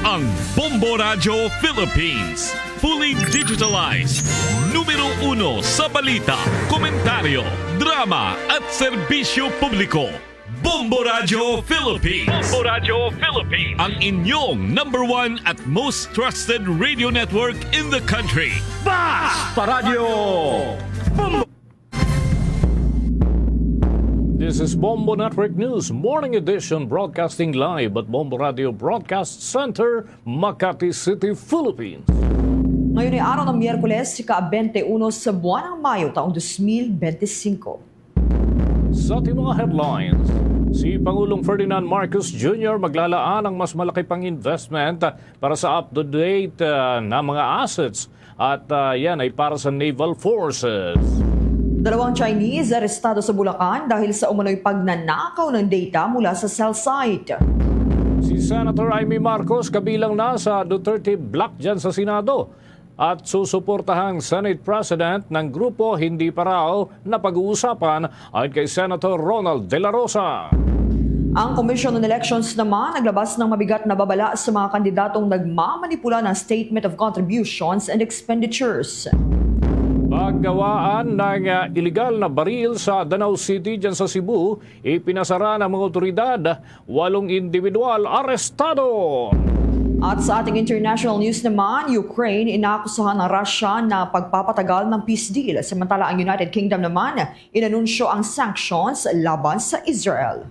ang Bombo Radio Philippines. Fully digitalized. Numero 1 sa balita, komentaryo, drama at serbisyo publiko. Bombo Radio Philippines. Bombo Radio Philippines. Ang inyong number 1 at most trusted radio network in the country. Basta Radio! Bombo! This is Bombo Network News Morning Edition, broadcasting live at Bombo Radio Broadcast Center, Makati City, Philippines. Ngayon ay araw ng Miyerkules, ika-21 sa buwan ng Mayo, taong 2025. Sa ating mga headlines, si Pangulong Ferdinand Marcos Jr. maglalaan ng mas malaki pang investment para sa up-to-date na mga assets at yan ay para sa Naval Forces. Dalawang Chinese arestado sa Bulacan dahil sa umano'y pagnanakaw ng data mula sa cell site. Si Senator Amy Marcos kabilang na sa Duterte Block dyan sa Senado at susuportahang Senate President ng grupo hindi pa raw na pag-uusapan ayon kay Senator Ronald De La Rosa. Ang Commission on Elections naman naglabas ng mabigat na babala sa mga kandidatong nagmamanipula ng Statement of Contributions and Expenditures. Paggawaan ng iligal na baril sa Danau City dyan sa Cebu, ipinasara ng mga otoridad, 8 individual arestado. At sa ating international news naman, Ukraine inaakusahan ng Russia na pagpapatagal ng peace deal. Samantala ang United Kingdom naman, inanunsyo ang sanctions laban sa Israel.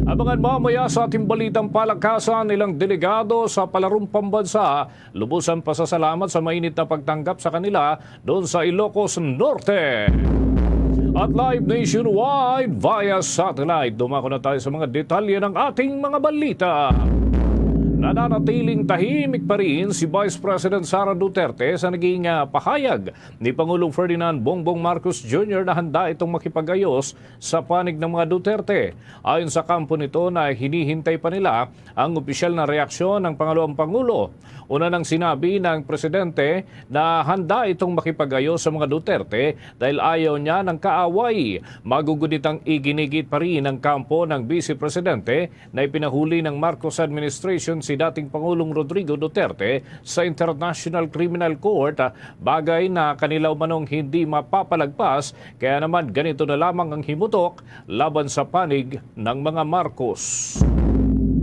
Abangan mamaya sa ating balitang palakasan ilang delegado sa palarong pambansa, lubusan pasasalamat sa mainit na pagtanggap sa kanila doon sa Ilocos Norte. At live nationwide via satellite, dumako na tayo sa mga detalye ng ating mga balita. Nananatiling tahimik pa rin si Vice President Sara Duterte sa naging pahayag ni Pangulong Ferdinand Bongbong Marcos Jr. na handa itong makipag-ayos sa panig ng mga Duterte. Ayon sa kampo nito na hinihintay pa nila ang opisyal na reaksyon ng pangalawang Pangulo. Una nang sinabi ng Presidente na handa itong makipag-ayos sa mga Duterte dahil ayaw niya ng kaaway. Magugunitang iginigit pa rin ang kampo ng Vice Presidente na ipinahuli ng Marcos administration si dating Pangulong Rodrigo Duterte sa International Criminal Court, bagay na kanila umanong hindi mapapalagpas, kaya naman ganito na lamang ang himutok laban sa panig ng mga Marcos.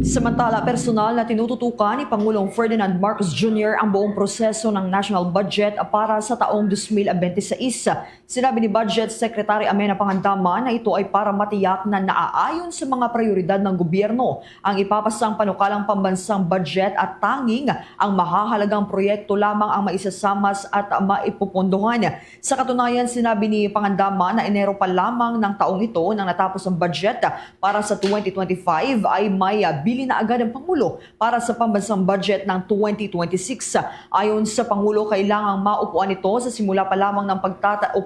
Samantala, personal na tinututukan ni Pangulong Ferdinand Marcos Jr. ang buong proseso ng national budget para sa taong 2026. Sinabi ni Budget Secretary Amenah Pangandaman na ito ay para matiyak na naaayon sa mga prioridad ng gobyerno ang ipapasang panukalang pambansang budget at tanging ang mahahalagang proyekto lamang ang maisasamas at maipupondohan. Sa katunayan, sinabi ni Pangandaman na Enero pa lamang ng taong ito nang natapos ang budget para sa 2025 ay may bili na agad ang Pangulo para sa pambansang budget ng 2026. Ayon sa Pangulo, kailangang maupuan ito sa simula pa lamang ng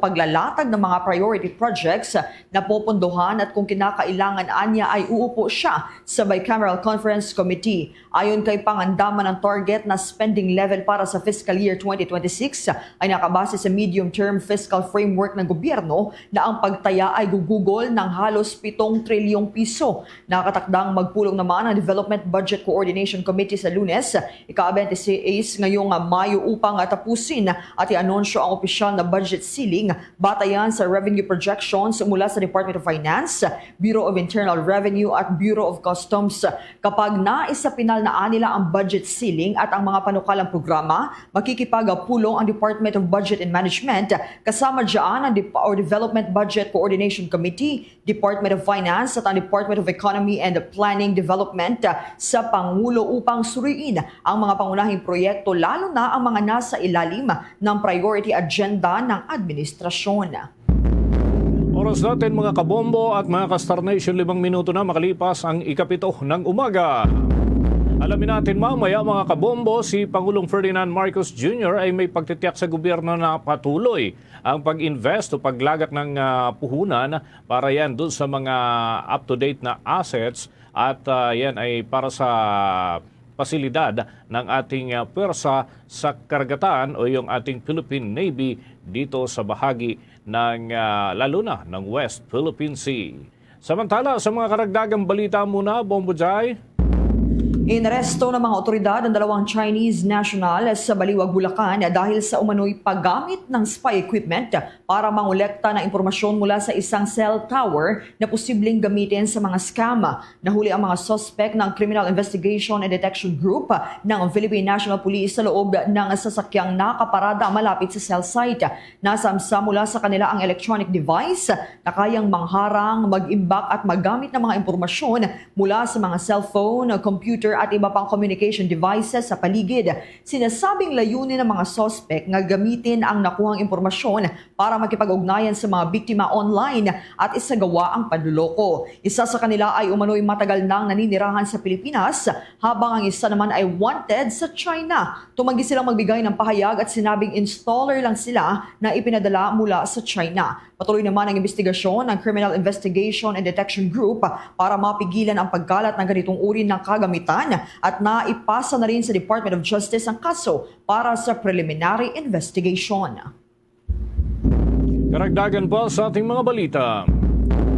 paglalatag ng mga priority projects na popondohan at kung kinakailangan anya ay uupo siya sa Bicameral Conference Committee. Ayon kay Pangandaman, ang target na spending level para sa fiscal year 2026 ay nakabase sa medium-term fiscal framework ng gobyerno na ang pagtaya ay gugugol ng halos 7 trilyong piso. Nakatakdang magpulong naman ang Development Budget Coordination Committee sa Lunes, ika-26 ngayong Mayo upang tapusin at i-anunsyo ang opisyal na budget ceiling batayan sa revenue projections mula sa Department of Finance, Bureau of Internal Revenue at Bureau of Customs. Kapag naisapinal na nila ang budget ceiling at ang mga panukalang programa, makikipagpulong ang Department of Budget and Management kasama dyan ang Development Budget Coordination Committee, Department of Finance at ang Department of Economy and Planning Development sa Pangulo upang suriin ang mga pangunahing proyekto lalo na ang mga nasa ilalim ng priority agenda ng administrasyon. Oras natin mga kabombo at mga ka-Star Nation, 5 minuto na makalipas ang 7 ng umaga. Alamin natin mamaya mga kabombo, si Pangulong Ferdinand Marcos Jr. ay may pagtitiyak sa gobyerno na patuloy ang pag-invest o paglagak ng puhunan para yan dun sa mga up-to-date na assets at yan ay para sa pasilidad ng ating pwersa sa karagatan o yung ating Philippine Navy dito sa bahagi ng lalo na ng West Philippine Sea. Samantala, sa mga karagdagang balita muna, Bombo Jai. Inaresto ng mga otoridad ang dalawang Chinese national sa Baliwag, Bulacan dahil sa umano'y paggamit ng spy equipment para mangolekta ng impormasyon mula sa isang cell tower na posibleng gamitin sa mga scam. Nahuli ang mga suspect ng Criminal Investigation and Detection Group ng Philippine National Police sa loob ng sasakyang nakaparada malapit sa cell site. Nasamsa mula sa kanila ang electronic device na kayang mangharang, mag-imbak at magamit ng mga impormasyon mula sa mga cellphone, computer at iba pang communication devices sa paligid. Sinasabing layunin ng mga suspect na gamitin ang nakuhang impormasyon para makipag-ugnayan sa mga biktima online at isagawa ang panluloko. Isa sa kanila ay umano'y matagal nang naninirahan sa Pilipinas habang ang isa naman ay wanted sa China. Tumanggi silang magbigay ng pahayag at sinabing installer lang sila na ipinadala mula sa China. Patuloy naman ang investigasyon ng Criminal Investigation and Detection Group para mapigilan ang pagkalat ng ganitong uri ng kagamitan at naipasa na rin sa Department of Justice ang kaso para sa preliminary investigation. Karagdagan po sa ating mga balita.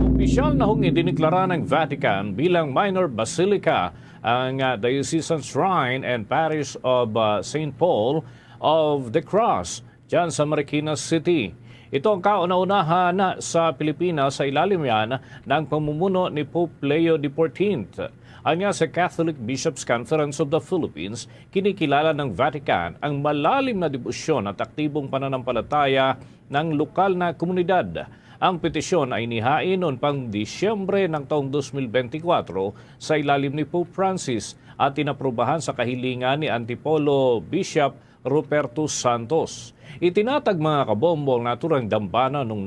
Opisyal na hong idiniklara ng Vatican bilang minor basilica ang Diocesan Shrine and Parish of St. Paul of the Cross dyan sa Marikina City. Ito ang kauna-unahan sa Pilipinas sa ilalim yan ng pamumuno ni Pope Leo XIV. Anya sa Catholic Bishops' Conference of the Philippines, kinikilala ng Vatican ang malalim na debosyon at aktibong pananampalataya ng lokal na komunidad. Ang petisyon ay nihain noon pang Disyembre ng taong 2024 sa ilalim ni Pope Francis at inaprubahan sa kahilingan ni Antipolo Bishop Ruperto Santos. Itinatag mga kabombong naturang dambana noong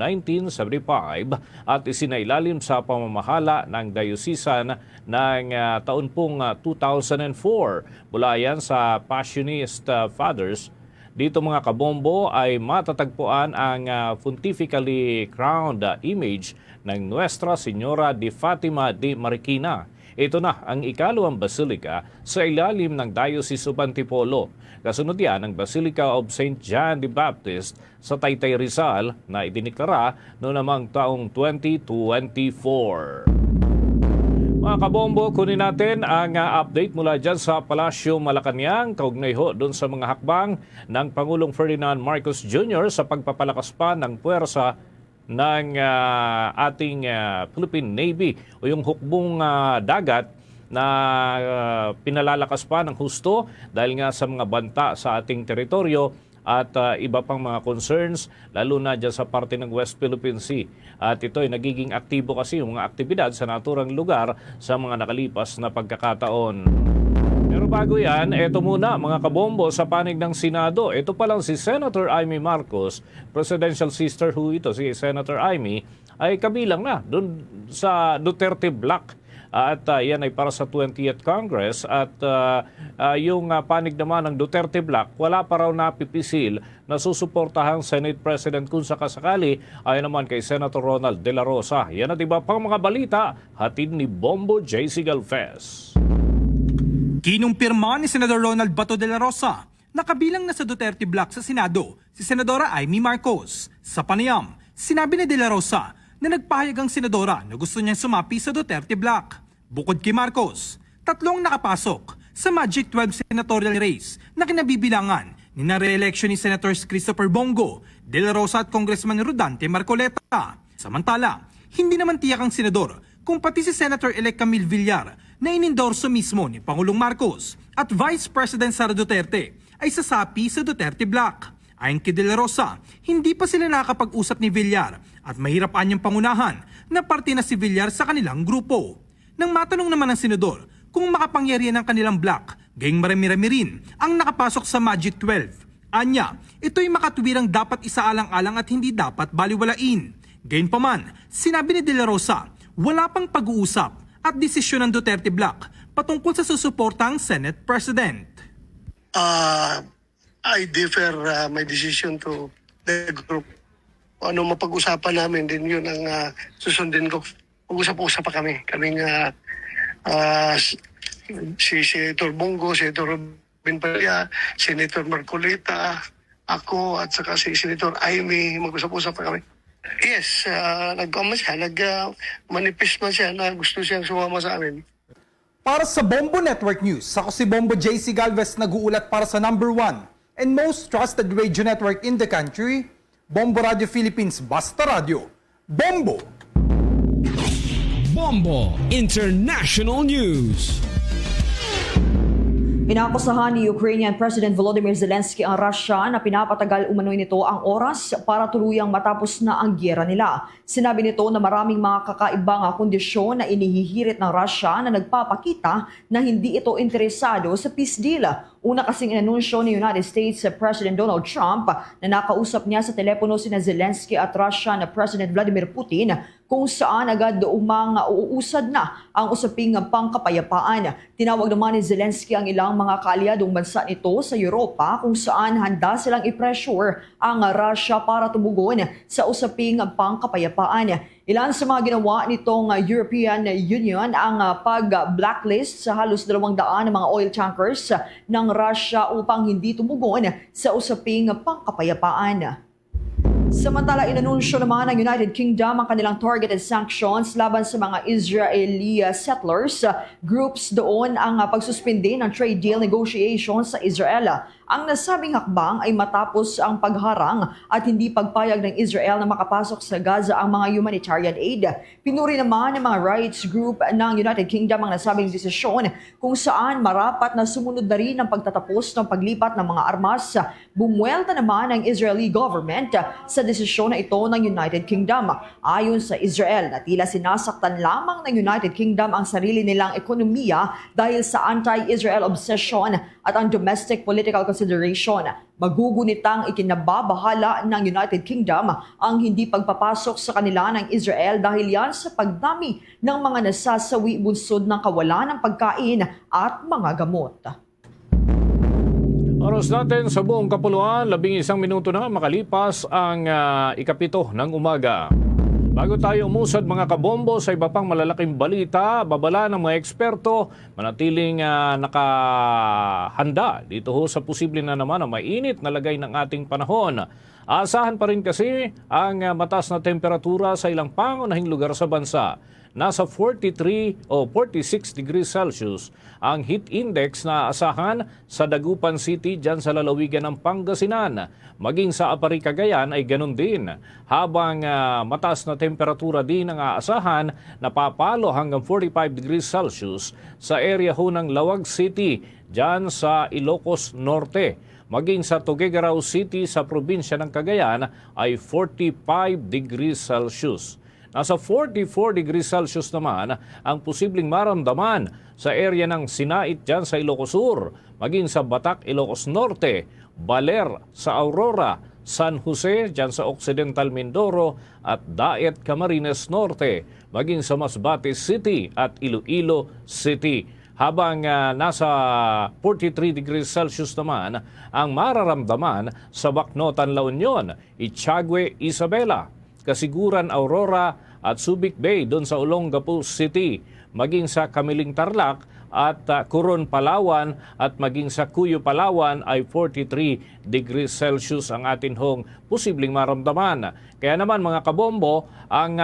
1975 at isinailalim sa pamamahala ng diocesan ng taon pong 2004 mula yan sa Passionist Fathers. Dito mga kabombo ay matatagpuan ang pontifically crowned image ng Nuestra Señora de Fatima de Marikina. Ito na ang ikalawang basilika sa ilalim ng Diocese of Antipolo. Kasunod yan ang Basilica of St. John the Baptist sa Taytay Rizal na idiniklara noong namang taong 2024. Mga kabombo, kunin natin ang update mula dyan sa Palasyo Malacanang, kaugnay ho doon sa mga hakbang ng Pangulong Ferdinand Marcos Jr. sa pagpapalakas pa ng puwersa ng ating Philippine Navy o yung hukbong dagat na pinalalakas pa ng husto dahil nga sa mga banta sa ating teritoryo at iba pang mga concerns lalo na dyan sa parte ng West Philippine Sea. At ito ay nagiging aktibo kasi yung mga aktibidad sa naturang lugar sa mga nakalipas na pagkakataon. Pero bago yan, eto muna mga kabombo sa panig ng Senado. Ito pa lang si Senator Amy Marcos, presidential sister who ito, si Senator Amy, ay kabilang na doon sa Duterte Bloc. At yan ay para sa 20th Congress at yung panig naman ng Duterte Bloc, wala pa raw napipisil na susuportahang Senate President kung sakasakali ay naman kay Senator Ronald De La Rosa. Yan at iba pang mga balita, hatid ni Bombo J.C. Galvez. Kinumpirma ni Senador Ronald Bato de la Rosa na kabilang na sa Duterte Bloc sa Senado si Senadora Amy Marcos. Sa panayam, sinabi ni De La Rosa na nagpahayag ang senadora na gusto niyang sumapi sa Duterte Bloc. Bukod kay Marcos, tatlong nakapasok sa Magic 12 senatorial race na kinabibilangan ni na re-election ni Senators Christopher Bongo, De La Rosa at Congressman Rodante Marcoleta. Samantala, hindi naman tiyak ang senador kung pati si Senator-elect Camille Villar na inendorso mismo ni Pangulong Marcos at Vice President Sara Duterte ay sasapi sa Duterte Bloc. Ayon kay De La Rosa, hindi pa sila nakakapag-usap ni Villar at mahirap anyang pangunahan na parte na si Villar sa kanilang grupo. Nang matanong naman ng senador kung makapangyarihan ng kanilang bloc, gayong marami-rami rin ang nakapasok sa Magic 12. Anya, ito'y makatuwirang dapat isaalang-alang at hindi dapat baliwalain. Gayunpaman, sinabi ni De La Rosa, wala pang pag-uusap at desisyon ng Duterte Bloc patungkol sa susuportang Senate President. I defer my decision to the group. Ano mapag-usapan namin din yun ang susundin ko. Mag-usap-usap pa kami. Kaming si Senator Bongo, Senator Robin Padilla, Senator Marcoleta, ako at saka si Senator Amy, mag-usap-usap pa kami. Yes, nag-manifest man siya na gusto siyang sumama sa amin. Para sa Bombo Network News, ako si Bombo JC Galvez nag-uulat para sa number 1 and most trusted radio network in the country, Bombo Radio Philippines Basta Radio. Bombo! Bombo International News. Inakusahan ni Ukrainian President Volodymyr Zelensky ang Russia na pinapatagal umano'y nito ang oras para tuluyang matapos na ang gyera nila. Sinabi nito na maraming mga kakaibang kondisyon na inihihirit ng Russia na nagpapakita na hindi ito interesado sa peace deal. Una kasing inanunsyo ni United States President Donald Trump na nakausap niya sa telepono sina Zelensky at Russia na President Vladimir Putin kung saan agad uusad na ang usaping pangkapayapaan. Tinawag naman ni Zelensky ang ilang mga kaalyadong bansa nito sa Europa kung saan handa silang i-pressure ang Russia para tumugon sa usaping pangkapayapaan. Ilan sa mga ginawa nitong European Union ang pag-blacklist sa halos 200 na mga oil tankers ng Russia upang hindi tumugon sa usaping pangkapayapaan. Samantala, inanunsyo naman ng United Kingdom ang kanilang targeted sanctions laban sa mga Israeli settlers. Groups doon ang pagsuspindi ng trade deal negotiations sa Israel. Ang nasabing hakbang ay matapos ang pagharang at hindi pagpayag ng Israel na makapasok sa Gaza ang mga humanitarian aid. Pinuri naman ng mga rights group ng United Kingdom ang nasabing desisyon kung saan marapat na sumunod na rin ang pagtatapos ng paglipat ng mga armas. Bumuelta naman ang Israeli government sa desisyon na ito ng United Kingdom. Ayon sa Israel, na tila sinasaktan lamang ng United Kingdom ang sarili nilang ekonomiya dahil sa anti-Israel obsession at ang domestic political consideration. Magugunitang ikinababahala ng United Kingdom ang hindi pagpapasok sa kanila ng Israel dahil yan sa pagdami ng mga nasasawi bunsod ng kawalan ng pagkain at mga gamot. Oras natin sa buong kapuluan, 11 minuto na makalipas ang 7:00 ng umaga. Bago tayo umusad mga kabombo sa iba pang malalaking balita, babala ng mga eksperto, manatiling nakahanda dito ho sa posible na naman ang mainit na lagay ng ating panahon. Aasahan pa rin kasi ang mataas na temperatura sa ilang pangunahing lugar sa bansa. Nasa 43 o 46 degrees Celsius ang heat index na aasahan sa Dagupan City dyan sa lalawigan ng Pangasinan. Maging sa Apari, Cagayan ay ganun din. Habang mataas na temperatura din ang aasahan na papalo hanggang 45 degrees Celsius sa area ho ng Lawag City dyan sa Ilocos Norte. Maging sa Tuguegarao City sa probinsya ng Cagayan ay 45 degrees Celsius. Nasa 44 degrees Celsius naman ang posibleng maramdaman sa area ng Sinait dyan sa Ilocos Sur, maging sa Batac, Ilocos Norte, Baler sa Aurora, San Jose dyan sa Occidental Mindoro at Daet, Camarines Norte, maging sa Masbate City at Iloilo City. Habang nasa 43 degrees Celsius naman ang mararamdaman sa Bacnotan, La Union, Itiague, Isabela, Kasiguran, Aurora at Subic Bay doon sa Olongapo City, maging sa Kamiling Tarlac at Coron, Palawan at maging sa Cuyo, Palawan ay 43 degrees Celsius ang atin hong posibleng maramdaman. Kaya naman mga kabombo, ang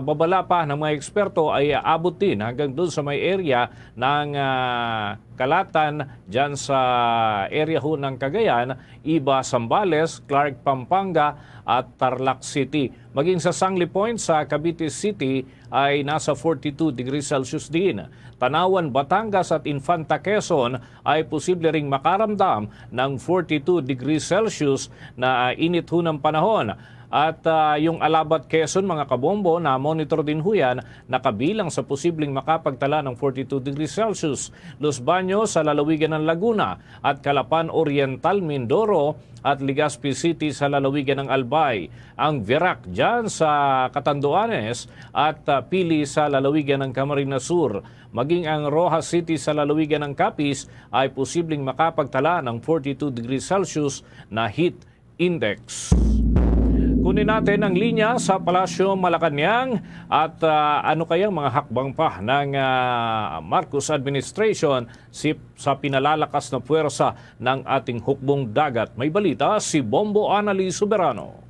babala pa ng mga eksperto ay abot din hanggang doon sa may area ng Kalatan dyan sa area ho ng Cagayan, Iba, Zambales, Clark, Pampanga at Tarlac City. Maging sa Sangli Point sa Cavite City ay nasa 42 degrees Celsius din. Tanawan, Batangas at Infanta, Quezon ay posible ring makaramdam ng 42 degrees Celsius na init ho ng panahon. At yung Alabat, Quezon, mga kabombo, na monitor din ho yan, nakabilang sa posibleng makapagtala ng 42 degrees Celsius. Los Baños sa lalawigan ng Laguna at Calapan Oriental, Mindoro at Legazpi City sa lalawigan ng Albay. Ang Verac dyan sa Catanduanes at Pili sa lalawigan ng Camarines Sur. Maging ang Rojas City sa lalawigan ng Capiz ay posibleng makapagtala ng 42 degrees Celsius na heat index. Kunin natin ang linya sa Palasyo Malacanang at ano kayang mga hakbang pa ng Marcos administration sa pinalalakas na puwersa ng ating hukbong dagat. May balita si Bombo Annalise Soberano.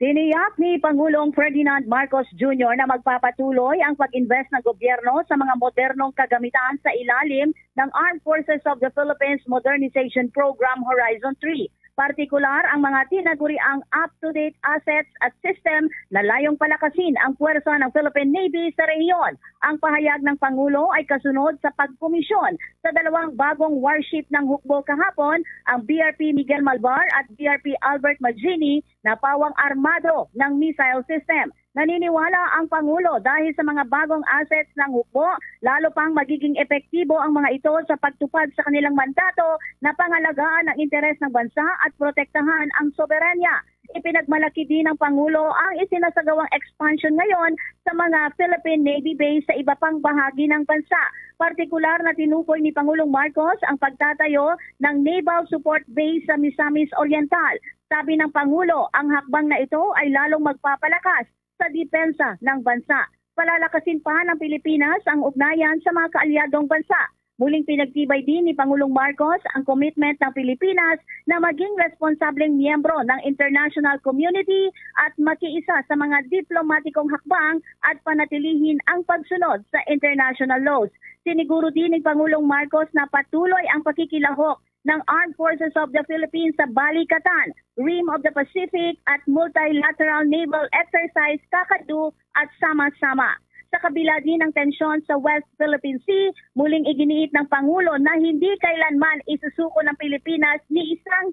Tiniyak ni Pangulong Ferdinand Marcos Jr. na magpapatuloy ang pag-invest ng gobyerno sa mga modernong kagamitan sa ilalim ng Armed Forces of the Philippines Modernization Program Horizon 3. Partikular ang mga tinaguriang up-to-date assets at system na layong palakasin ang puwersa ng Philippine Navy sa rehiyon. Ang pahayag ng Pangulo ay kasunod sa pagkomisyon sa dalawang bagong warship ng hukbo kahapon, ang BRP Miguel Malvar at BRP Albert Magini na pawang armado ng missile system. Naniniwala ang Pangulo dahil sa mga bagong assets ng hukbo, lalo pang magiging epektibo ang mga ito sa pagtupad sa kanilang mandato na pangalagaan ang interes ng bansa at protektahan ang soberanya. Ipinagmalaki din ng Pangulo ang isinasagawang expansion ngayon sa mga Philippine Navy base sa iba pang bahagi ng bansa. Partikular na tinukoy ni Pangulong Marcos ang pagtatayo ng Naval Support Base sa Misamis Oriental. Sabi ng Pangulo, ang hakbang na ito ay lalong magpapalakas sa depensa ng bansa. Palalakasin pa ng Pilipinas ang ugnayan sa mga kaalyadong bansa. Muling pinagtibay din ni Pangulong Marcos ang commitment ng Pilipinas na maging responsableng miyembro ng international community at makiisa sa mga diplomatikong hakbang at panatilihin ang pagsunod sa international laws. Siniguro din ni Pangulong Marcos na patuloy ang pakikilahok ng Armed Forces of the Philippines sa Balikatan, Rim of the Pacific at Multilateral Naval Exercise Kakadu at Sama-Sama. Sa kabila din ng tensyon sa West Philippine Sea, muling iginiit ng Pangulo na hindi kailanman isusuko ng Pilipinas ni isang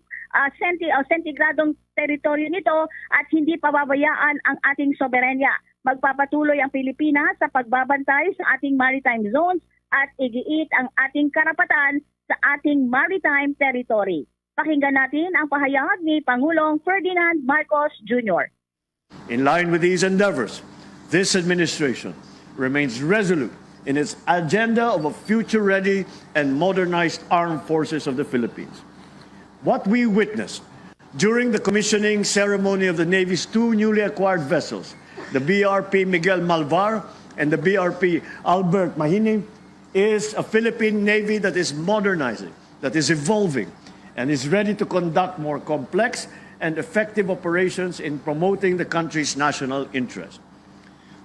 sentigradong teritoryo nito at hindi pababayaan ang ating soberenya. Magpapatuloy ang Pilipinas sa pagbabantay sa ating maritime zones at igiit ang ating karapatan sa ating maritime territory. Pakinggan natin ang pahayag ni Pangulong Ferdinand Marcos Jr. In line with these endeavors, this administration remains resolute in its agenda of a future-ready and modernized armed forces of the Philippines. What we witnessed during the commissioning ceremony of the Navy's two newly acquired vessels, the BRP Miguel Malvar and the BRP Albert Mahini, is a Philippine Navy that is modernizing, that is evolving, and is ready to conduct more complex and effective operations in promoting the country's national interest.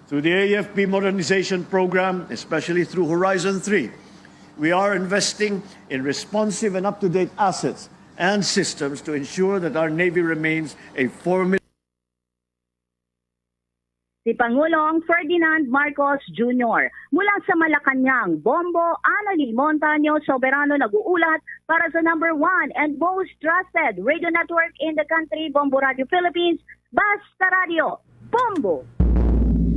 Through the AFP modernization program, especially through Horizon 3, we are investing in responsive and up-to-date assets and systems to ensure that our Navy remains a formidable Si Pangulong Ferdinand Marcos Jr. Mula sa Malacanang, Bombo Anali Montaño Soberano nag-uulat para sa number 1 and most trusted radio network in the country, Bombo Radio Philippines, Basta Radio, Bombo!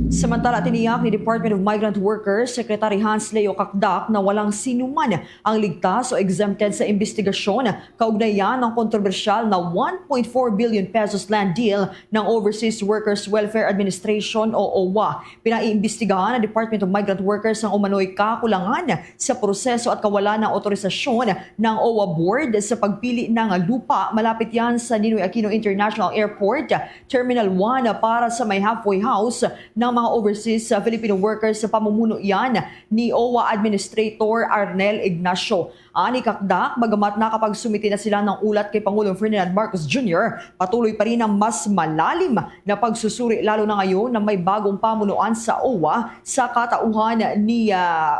Samantala, tiniyak ni Department of Migrant Workers Secretary Hans Leo Kakdak na walang sinuman ang ligtas o exempted sa investigasyon kaugnayan ng kontrobersyal na 1.4 billion pesos land deal ng Overseas Workers Welfare Administration o OWA. Pinaiimbestigahan ng Department of Migrant Workers ang umano'y kakulangan sa proseso at kawalan ng otorisasyon ng OWA Board sa pagpili ng lupa malapit yan sa Ninoy Aquino International Airport, Terminal 1 para sa may halfway house ng mga overseas Filipino workers sa pamumuno yan ni OWA Administrator Arnel Ignacio. Ani Kakdak, bagamat nakapagsumiti na sila ng ulat kay Pangulong Ferdinand Marcos Jr., patuloy pa rin ang mas malalim na pagsusuri lalo na ngayon na may bagong pamunuan sa OWA sa katauhan ni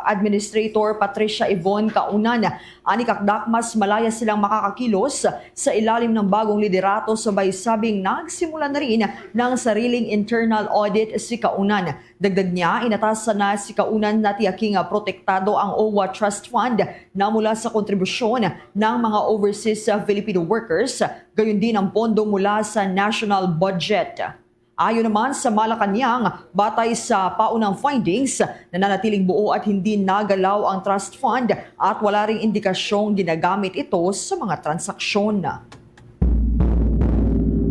Administrator Patricia Yvonne Kaunan. Ani Kakdak, mas malaya silang makakakilos sa ilalim ng bagong liderato sabay sabing nagsimula na rin ng sariling internal audit si Kaunan. Dagdag niya, inatasan na si Kaunan na tiyaking protektado ang OWA Trust Fund na mula sa kontribusyon ng mga overseas Filipino workers, gayon din ang pondo mula sa national budget. Ayon naman sa Malacanang, batay sa paunang findings, nananatiling buo at hindi nagalaw ang trust fund at wala ring indikasyong ginagamit ito sa mga transaksyon.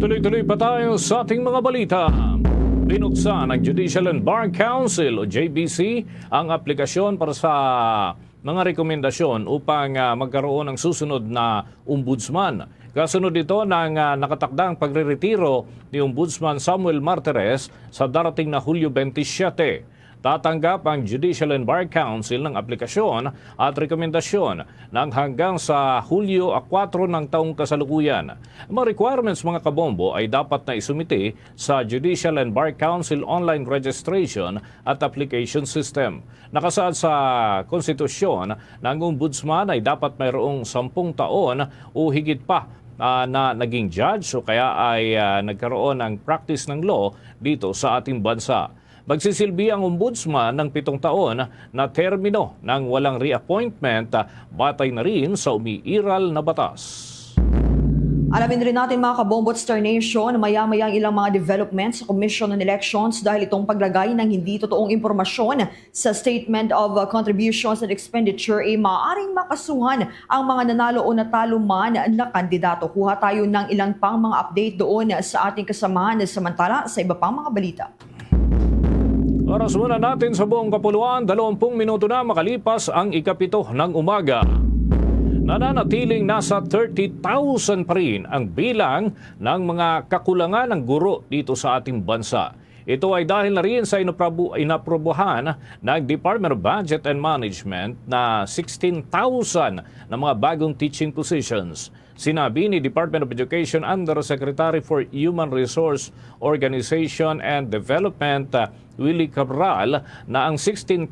Tuloy-tuloy pa tayo sa ating mga balita. Binuksan ng Judicial and Bar Council o JBC ang aplikasyon para sa mga rekomendasyon upang magkaroon ng susunod na ombudsman. Kasunod ito ng nakatakdang pagreretiro ni Ombudsman Samuel Martires sa darating na Hulyo 27. Tatanggap ang Judicial and Bar Council ng aplikasyon at rekomendasyon ng hanggang sa Hulyo 4 ng taong kasalukuyan. Ang mga requirements mga kabombo ay dapat na isumite sa Judicial and Bar Council online registration at application system. Nakasaad sa konstitusyon na ang ombudsman ay dapat mayroong 10 taon o higit pa na naging judge o kaya ay nagkaroon ng practice ng law dito sa ating bansa. Magsisilbi ang ombudsman ng 7 taon na termino ng walang reappointment batay na rin sa umiiral na batas. Alamin rin natin mga kabombo at Star Nation, maya-maya ang ilang mga developments sa Commission on Elections dahil itong paglagay ng hindi totoong impormasyon sa Statement of Contributions and Expenditure ay maaaring makasuhan ang mga nanalo o natalo man na kandidato. Kuha tayo ng ilang pang mga update doon sa ating kasamahan samantala sa iba pang mga balita. Oras muna natin sa buong kapuluan, 20 minuto na makalipas ang 7 ng umaga. Nananatiling nasa 30,000 pa rin ang bilang ng mga kakulangan ng guro dito sa ating bansa. Ito ay dahil na rin sa inaprobohan ng Department of Budget and Management na 16,000 na mga bagong teaching positions. Sinabi ni Department of Education Undersecretary for Human Resource Organization and Development Willie Cabral na ang 16,000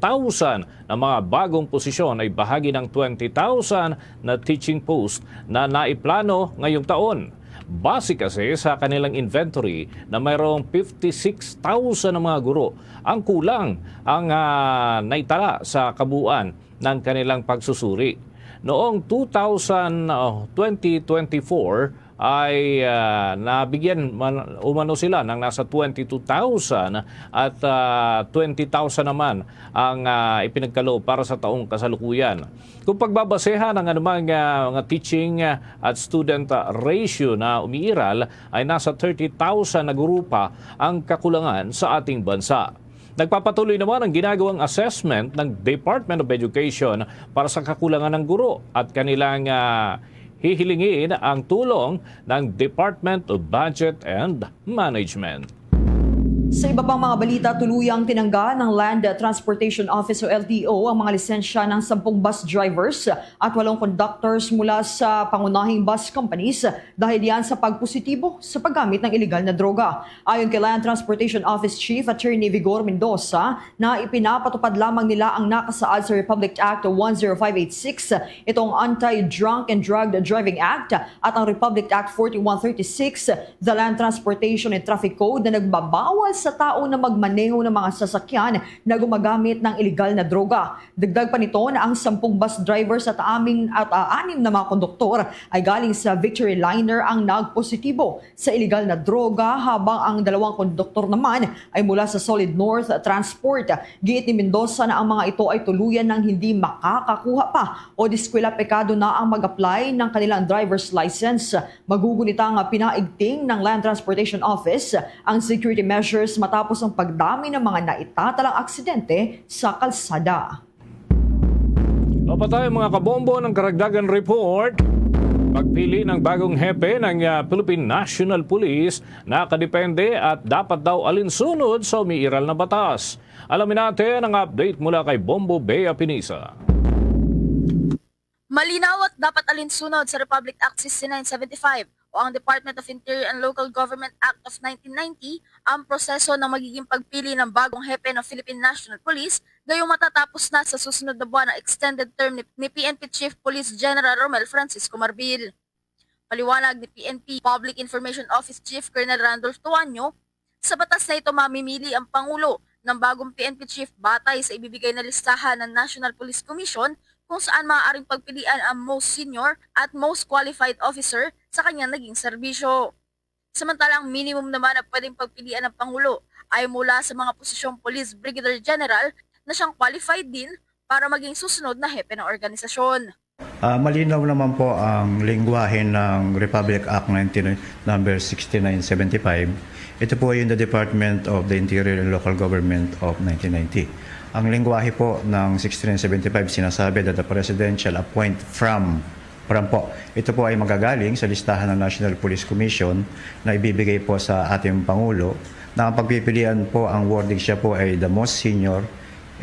na mga bagong posisyon ay bahagi ng 20,000 na teaching post na naiplano ngayong taon. Base kasi sa kanilang inventory na mayroong 56,000 na mga guro ang kulang ang naitala sa kabuuan ng kanilang pagsusuri. Noong 2024 ay nabigyan umano sila ng nasa 22,000 at 20,000 naman ang ipinagkaloob para sa taong kasalukuyan. Kung pagbabasehan ng anumang mga teaching at student ratio na umiiral ay nasa 30,000 na guro pa ang kakulangan sa ating bansa. Nagpapatuloy naman ang ginagawang assessment ng Department of Education para sa kakulangan ng guro at kanilang hihilingin ang tulong ng Department of Budget and Management. Sa iba pang mga balita, tuluyang tinanggal ng Land Transportation Office o LTO ang mga lisensya ng 10 bus drivers at 8 conductors mula sa pangunahing bus companies dahil yan sa pagpositibo sa paggamit ng iligal na droga. Ayon kay Land Transportation Office Chief Attorney Vigor Mendoza, na ipinapatupad lamang nila ang nakasaad sa Republic Act 10586, itong Anti-Drunk and Drugged Driving Act at ang Republic Act 4136, the Land Transportation and Traffic Code na nagbabawal sa tao na magmaneho ng mga sasakyan na gumagamit ng iligal na droga. Dagdag pa nito na ang 10 bus drivers at 6 na mga konduktor ay galing sa Victory Liner ang nagpositibo sa iligal na droga, habang ang 2 konduktor naman ay mula sa Solid North Transport. Giit ni Mendoza na ang mga ito ay tuluyan ng hindi makakakuha pa o diskwalipikado na ang mag-apply ng kanilang driver's license. Magugunitang pinaigting ng Land Transportation Office ang security measures matapos ang pagdami ng mga naitatalang aksidente sa kalsada. Papatay mga kabombo ng karagdagan report. Pagpili ng bagong hepe ng Philippine National Police nakadepende at dapat daw alinsunod sa umiiral na batas. Alamin natin ang update mula kay Bombo Bea Pinisa. Malinaw at dapat alinsunod sa Republic Act 6975 o ang Department of Interior and Local Government Act of 1990 ang proseso ng magiging pagpili ng bagong hepe ng Philippine National Police, gayong matatapos na sa susunod na buwan ang extended term ni PNP Chief Police General Romel Francisco Marbil. Paliwanag ni PNP Public Information Office Chief Colonel Randolph Tuanyo, sa batas na ito mamimili ang Pangulo ng bagong PNP Chief batay sa ibibigay na listahan ng National Police Commission kung saan maaaring pagpilian ang most senior at most qualified officer sa kanyang naging serbisyo. Samantalang minimum naman na pwedeng pagpilian ng Pangulo ay mula sa mga posisyong Police Brigadier General na siyang qualified din para maging susunod na hepe ng organisasyon. Malinaw naman po ang lengguwahe ng Republic Act 6975. Ito po yung the Department of the Interior and Local Government of 1990. Ang lengguwahe po ng 6975 sinasabi that the Presidential appoint from po. Ito po ay magagaling sa listahan ng National Police Commission na ibibigay po sa ating Pangulo, na ang pagpipilian po ang wording siya po ay the most senior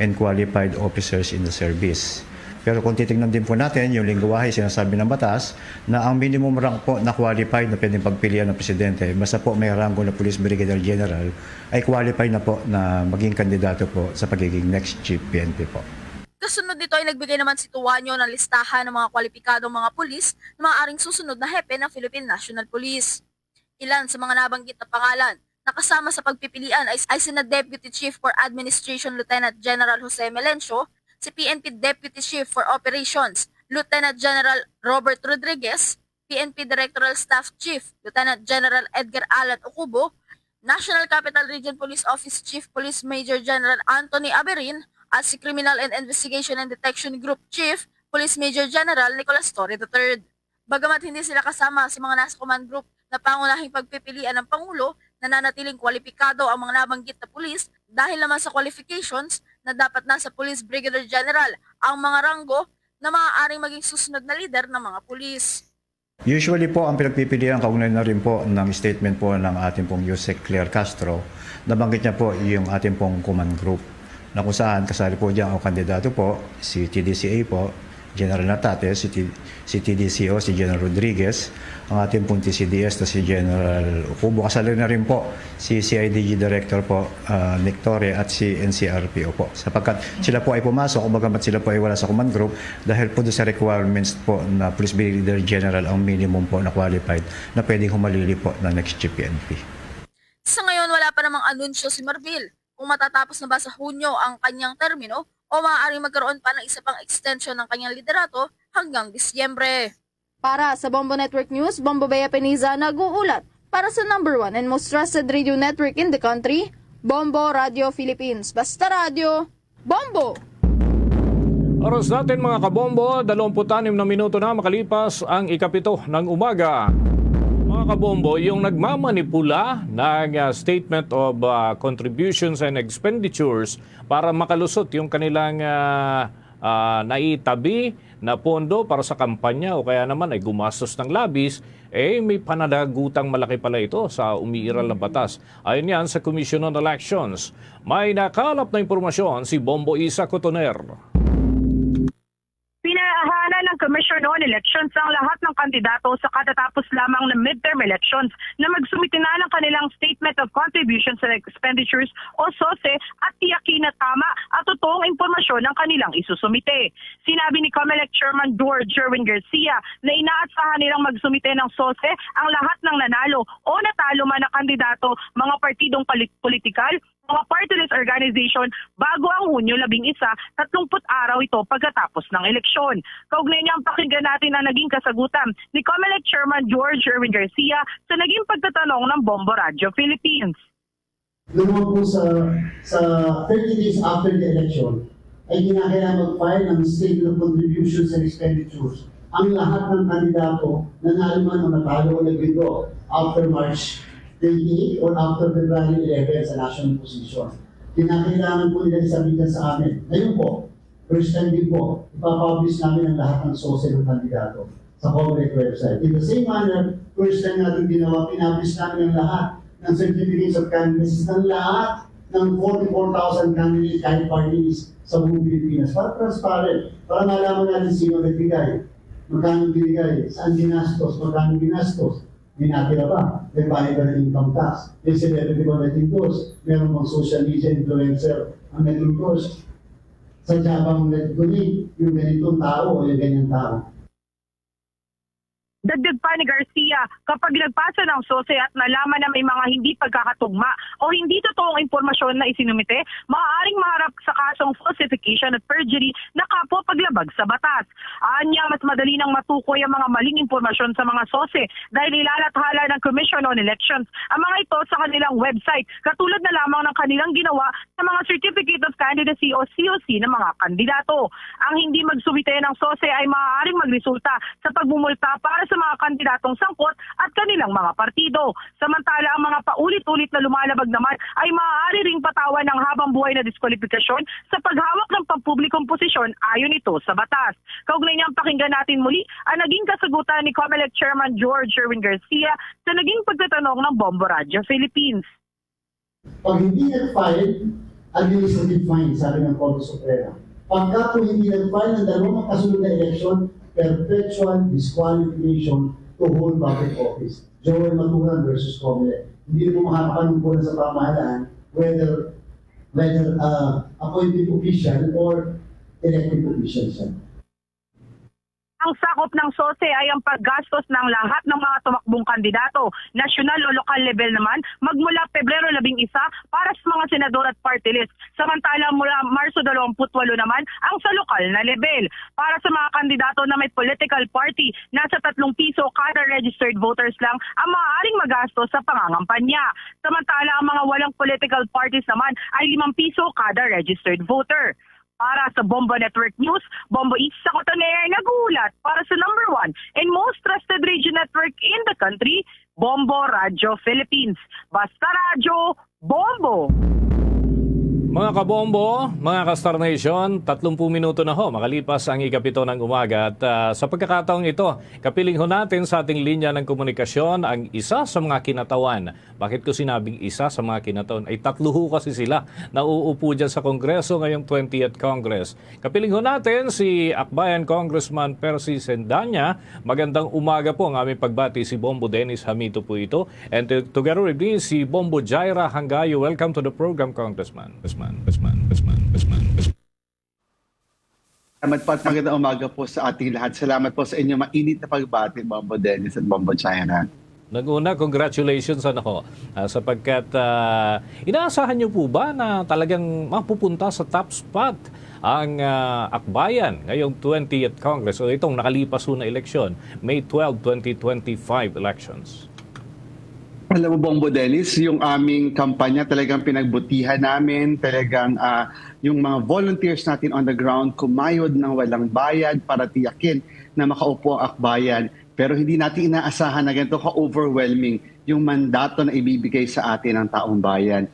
and qualified officers in the service. Pero kung titingnan din po natin yung lingwahe, sinasabi ng batas na ang minimum rank po na qualified na pwedeng pagpilian ng presidente, basta po may ranggo na Police Brigadier General, ay qualified na po na maging kandidato po sa pagiging next Chief PNP po. Kasunod nito ay nagbigay naman si Tuanyo ng listahan ng mga kwalipikadong mga pulis na maaaring susunod na hepe ng Philippine National Police. Ilan sa mga nabanggit na pangalan na kasama sa pagpipilian ay sina Deputy Chief for Administration Lieutenant General Jose Melencio, si PNP Deputy Chief for Operations Lieutenant General Robert Rodriguez, PNP Directoral Staff Chief Lieutenant General Edgar Alan Ocubo, National Capital Region Police Office Chief Police Major General Anthony Aberin, at si Criminal and Investigation and Detection Group Chief Police Major General Nicolas Torre III. Bagamat hindi sila kasama sa mga nasa command group na pangunahing pagpipilian ng Pangulo, nananatiling kwalipikado ang mga nabanggit na pulis dahil naman sa qualifications na dapat nasa Police Brigadier General ang mga ranggo na maaaring maging susunod na lider ng mga pulis. Usually po, ang pinagpipilian kaugnay na rin po ng statement po ng ating pong Yusek Claire Castro, nabanggit niya po yung ating pong command group na kung saan kasali po diyan ang kandidato po, si TDCA po, General Natate, si TDCO, si General Rodriguez, ang ating pong TCDS na si General Ocubo. Kasali na rin po si CIDG Director po, Nick Torre, at si NCRPO po. Sapagkat sila po ay pumasok, o bagamat sila po ay wala sa command group, dahil po doon sa requirements po na Police Brigadier General ang minimum po na qualified na pwedeng humalili po ng next Chief PNP. Sa ngayon, wala pa namang anunsyo si Marbil kung matatapos na ba sa Hunyo ang kanyang termino o maaaring magkaroon pa ng isa pang extension ng kanyang liderato hanggang Disyembre. Para sa Bombo Network News, Bombo Bea Peniza nag-uulat para sa #1 and most trusted radio network in the country, Bombo Radio Philippines. Basta radio, Bombo! Oras natin mga kabombo, 26 na minuto na makalipas ang 7 ng umaga. Mga kabombo, yung nagmamanipula ng statement of contributions and expenditures para makalusot yung kanilang naitabi na pondo para sa kampanya o kaya naman ay gumastos ng labis, may panadagutang malaki pala ito sa umiiral na batas. Ayon yan sa Commission on Elections. May nakalap na impormasyon si Bombo Isa Cotoner. Pinaahanan ng Commission on Elections ang lahat ng kandidato sa katatapos lamang ng midterm elections na magsumite na ng kanilang Statement of Contributions and Expenditures o SOSE at tiyakin na tama at totoong impormasyon ng kanilang isusumite. Sinabi ni COMELEC Chairman George Sherwin Garcia na inaasahan nilang magsumite ng SOSE ang lahat ng nanalo o natalo man na kandidato, mga partidong politikal, mga party list organization bago ang Hunyo 11, 30 araw ito pagkatapos ng eleksyon. Kaugnay niyang pakinggan natin ang naging kasagutan ni COMELEC Chairman George Sherwin Garcia sa naging pagtatanong ng Bombo Radio Philippines. Naman po sa 30 days after the election, ay kinakailangan mag-file ng Statement of Contributions and Expenditures ang lahat ng kandidato na naluman o natalo o nag-withdraw after March 28 or after February 11 sa national position. Kinakailangan po nila isabihin sa amin. Ngayon po, first time din po, ipapublish namin ang lahat ng SOSE ng kandidato sa COMELEC website. In the same manner, first time natin ginawa, pinapublish namin ang lahat ng certificates of candidacy ng lahat ng 44,000 candidates kahit parties sa buong Pilipinas. Para transparent, para malaman natin sino nagbigay, magkano binigay, saan ginastos, magkano ginastos, may natira ba? May bayad ba ng income tax? May celebrity ba naging course? Meron bang social media influencer ang naging course? Sadya bang nag-donate yung ganitong tao o yung ganyang tao? Dagdag pa ni Garcia, kapag nagpasa ng SOSE at nalaman na may mga hindi pagkakatugma o hindi totoong impormasyon na isinumite, maaaring maharap sa kasong falsification at perjury na kapwa paglabag sa batas. Anya, mas madali nang matukoy ang mga maling impormasyon sa mga SOSE dahil ilalathala ng Commission on Elections ang mga ito sa kanilang website, katulad na lamang ng kanilang ginawa sa mga Certificate of Candidacy o COC ng mga kandidato. Ang hindi magsumite ng SOSE ay maaaring magresulta sa pagbumulta para sa mga kandidatong sangkot at kanilang mga partido. Samantala, ang mga paulit-ulit na lumalabag naman ay maaari ring patawan ng habang buhay na diskwalifikasyon sa paghawak ng pampublikong posisyon ayon ito sa batas. Kaugnay niyang pakinggan natin muli ang naging kasagutan ni COMELEC Chairman George Sherwin Garcia sa naging pagtatanong ng Bombo Radio Philippines. Pag hindi nag-file administrative fine, sabi ng Korte Suprema. Pagka po hindi nag-file ng dalawang kasunod na election, perpetual disqualification to hold public office. Joel Maturan versus Comelec. Hindi mo makapanungkulan sa pamahalaan whether appointed official or elected official siya. Ang sakop ng SOSE ay ang paggastos ng lahat ng mga tumakbong kandidato, national o lokal level naman, magmula Pebrero 11 para sa mga senador at party list. Samantala mula Marso 28 naman ang sa lokal na level. Para sa mga kandidato na may political party, nasa 3 piso kada registered voters lang ang maaaring magastos sa pangangampanya. Samantala ang mga walang political parties naman ay 5 piso kada registered voter. Para sa Bombo Network News, Bombo Isa Cotoner nagulat para sa number 1 and most trusted radio network in the country, Bombo Radio Philippines. Basta Radio, Bombo! Mga kabombo, mga ka-Star Nation, 30 minuto na ho, makalipas ang ikapito ng umaga at sa pagkakataong ito, kapiling ho natin sa ating linya ng komunikasyon ang isa sa mga kinatawan. Bakit ko sinabing isa sa mga kinatawan? Ay 3 ho kasi sila na uupo dyan sa Kongreso ngayong 20th Congress. Kapiling ho natin si Akbayan Congressman Percy Sendanya. Magandang umaga po ang aming pagbati, si Bombo Dennis Hamito po ito. And together with me, si Bombo Jaira Hangayo. Welcome to the program, Congressman. Salamat po at magandang umaga po sa ating lahat. Salamat po sa inyong mainit na pagbati, Bombo Dennis at Bombo Jaira. Nag-una, congratulations sapagkat inaasahan niyo po ba na talagang mapupunta sa top spot ang Akbayan ngayong 20th Congress o itong nakalipas na eleksyon, May 12, 2025 elections? Alam mo, Bombo Dennis, yung aming kampanya talagang pinagbutihan namin, talagang yung mga volunteers natin on the ground kumayod ng walang bayad para tiyakin na makaupo ang Akbayan. Pero hindi natin inaasahan na ganito ka-overwhelming yung mandato na ibibigay sa atin ng taong bayan.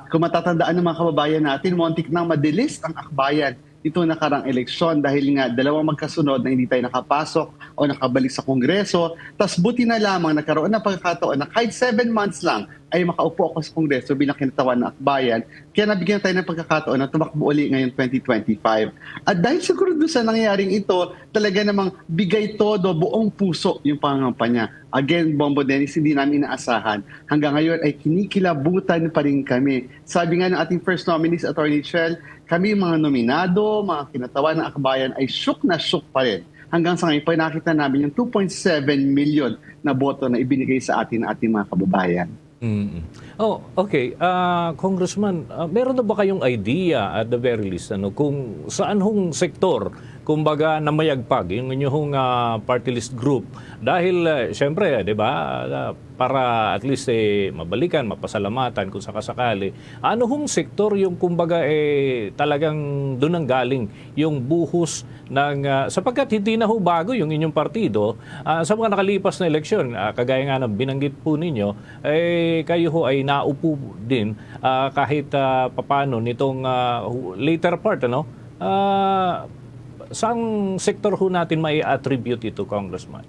Kung matatandaan ng mga kababayan natin, montik nang madilis ang Akbayan ito nakarang eleksyon dahil nga 2 magkasunod na hindi tayo nakapasok o nakabalik sa Kongreso. Tas buti na lamang nagkaroon ng pagkakataon na kahit 7 months lang ay makaupo ako sa Kongreso bilang kinatawan ng Akbayan. Kaya nabigyan tayo ng pagkakataon na tumakbo uli ngayong 2025. At dahil siguro doon sa nangyayaring ito, talaga namang bigay todo, buong puso yung pangangampanya. Again, Bombo Dennis, hindi namin inaasahan. Hanggang ngayon ay kinikilabutan pa rin kami. Sabi nga ng ating first nominee, Attorney Chel, kami mga nominado, mga kinatawan ng Akbayan ay shook na shook pa rin. Hanggang sa ngayon pa nakita namin yung 2.7 million na boto na ibinigay sa atin ating mga kababayan. Oh, okay. Congressman, meron na ba kayong idea at the very least kung saan hong sektor kumbaga namayagpag yung inyong party list group? Dahil syempre, 'di ba, para at least mabalikan, mapasalamatan kung sakasakali. Ano hong sektor yung kumbaga talagang doon ang galing yung buhos ng sapagkat hindi na ho bago yung inyong partido sa mga nakalipas na eleksyon, kagaya nga ng binanggit po ninyo, kayo ho ay naupo din kahit papano nitong later part, saang sektor ho natin may attribute ito, Congressman?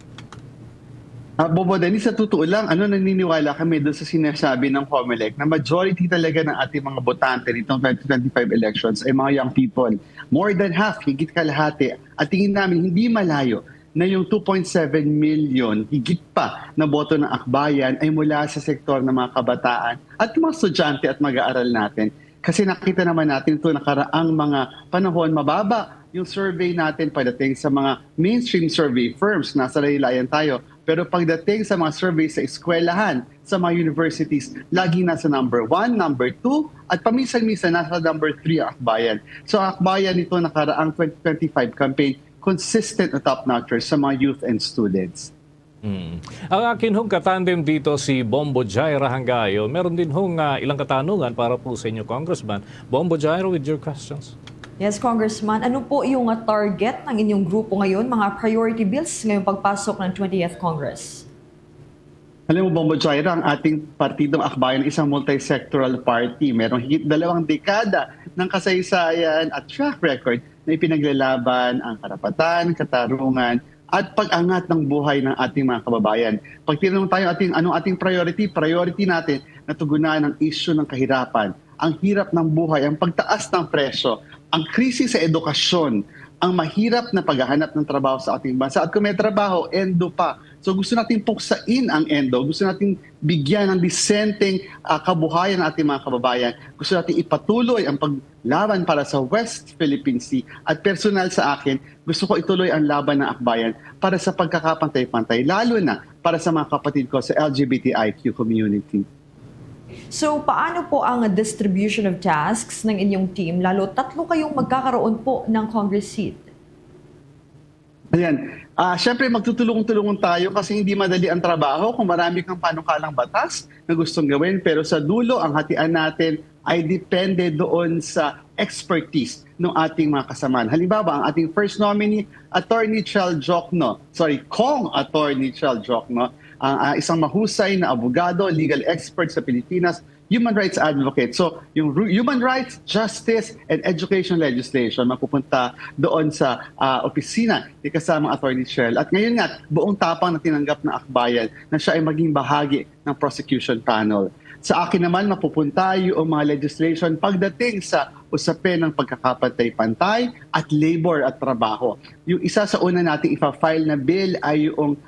Bobo Dennis, sa totoo lang, naniniwala kami doon sa sinasabi ng COMELEC na majority talaga ng ating mga botante nitong 2025 elections ay mga young people. More than half, higit kalahati. At tingin namin, hindi malayo na yung 2.7 million, higit pa na boto ng Akbayan ay mula sa sektor ng mga kabataan at mga estudyante at mag-aaral natin. Kasi nakita naman natin ito nakaraang mga panahon, mababa yung survey natin pagdating sa mga mainstream survey firms. Nasa laylayan tayo. Pero pagdating sa mga survey sa eskwelahan, sa mga universities, lagi nasa number 1, number 2, at paminsan-minsan nasa number 3 ang Akbayan. So Akbayan ito nakaraang 2025 campaign, consistent na top-notchers sa mga youth and students. Ang akin hong katandem dito si Bombo Jaira Hangayo. Meron din hong ilang katanungan para po sa inyo, Congressman. Bombo Jaira, with your questions. Yes, Congressman. Ano po yung target ng inyong grupo ngayon, mga priority bills ngayong pagpasok ng 20th Congress? Alam mo, Bombo Jaira, ang ating partidong Akbayan isang multi-sectoral party. Merong higit 2 dekada ng kasaysayan at track record na ipinaglalaban ang karapatan, katarungan, at pag-angat ng buhay ng ating mga kababayan. Pag tinanong tayo anong ating priority natin na tugunan ang issue ng kahirapan ang hirap ng buhay, ang pagtaas ng presyo, ang krisis sa edukasyon, ang mahirap na paghahanap ng trabaho sa ating bansa. At kung may trabaho, endo pa. So gusto natin puksain ang endo. Gusto natin bigyan ng disenteng kabuhayan ng ating mga kababayan. Gusto natin ipatuloy ang paglaban para sa West Philippine Sea. At personal sa akin, gusto ko ituloy ang laban ng akbayan para sa pagkakapantay-pantay, lalo na para sa mga kapatid ko sa LGBTIQ community. So, paano po ang distribution of tasks ng inyong team? Lalo, 3 kayong magkakaroon po ng Congress seat. Ayan. Siyempre, magtutulong-tulungan tayo kasi hindi madali ang trabaho kung marami kang panukalang batas na gustong gawin. Pero sa dulo, ang hatian natin ay depende doon sa expertise ng ating mga kasamaan. Halimbawa, ang ating first nominee, Attorney Chel Jokno. Kong Attorney Chel Jokno, isang mahusay na abogado, legal expert sa Pilipinas, human rights advocate. So, yung human rights, justice, and education legislation mapupunta doon sa opisina ni kasamang Attorney Chel. At ngayon nga, buong tapang na tinanggap ng akbayan na siya ay maging bahagi ng prosecution panel. Sa akin naman, mapupunta yung mga legislation pagdating sa usapin ng pagkakapantay-pantay at labor at trabaho. Yung isa sa una nating ipa-file na bill ay yung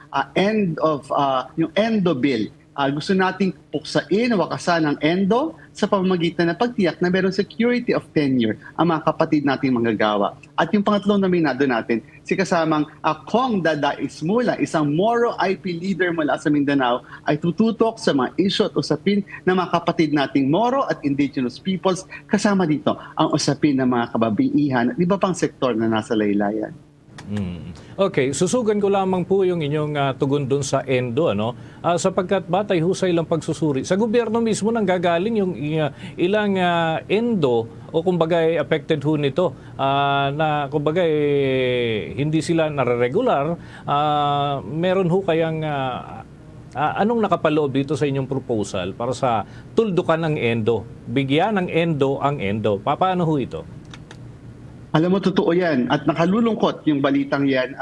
yung ENDO bill. Gusto nating puksain, wakasan ang ENDO sa pamamagitan ng pagtiyak na mayroong security of tenure ang mga kapatid nating manggagawa. At yung pangatlong nominado natin, si kasamang Kong Dada Ismula, isang Moro IP leader mula sa Mindanao, ay tututok sa mga issue at usapin ng mga kapatid nating Moro at indigenous peoples. Kasama dito ang usapin ng mga kababaihan at iba pang sektor na nasa laylayan. Okay, susugan ko lamang po yung inyong tugon doon sa ENDO, sapagkat batay husay lang pagsusuri. Sa gobyerno mismo nang gagaling yung ilang ENDO o kumbaga affected ho nito na kumbaga hindi sila nare-regular. Meron ho kayang anong nakapaloob dito sa inyong proposal para sa tuldukan ng ENDO? Bigyan ng ENDO ang ENDO. Paano ho ito? Alam mo, totoo yan. At nakalulungkot yung balitang yan,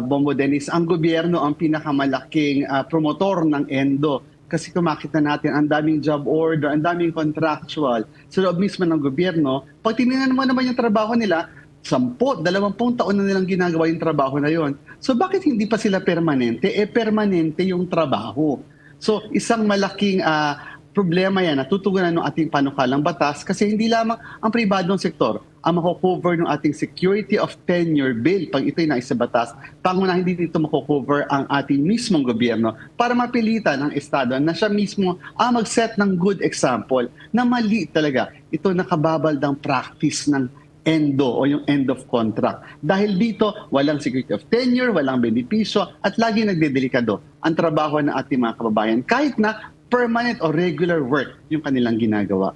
Bombo Dennis. Ang gobyerno ang pinakamalaking promotor ng ENDO. Kasi kung makita natin, ang daming job order, ang daming contractual. Sa loob mismo ng gobyerno, pag tinignan mo naman yung trabaho nila, 10, 20 taon na nilang ginagawa yung trabaho na yon. So bakit hindi pa sila permanente? Permanente yung trabaho. So isang malaking problema yan na tutugunan ng ating panukalang batas kasi hindi lamang ang pribadong sektor ang mako-cover ng ating security of tenure bill pag ito'y naisa batas. Pangunahin hindi dito mako-cover ang ating mismong gobyerno para mapilitan ang Estado na siya mismo ang mag-set ng good example na mali talaga ito nakababaldang practice ng ENDO o yung end of contract. Dahil dito, walang security of tenure, walang benepisyo at lagi nagdedelikado ang trabaho ng ating mga kababayan kahit na permanent or regular work yung kanilang ginagawa.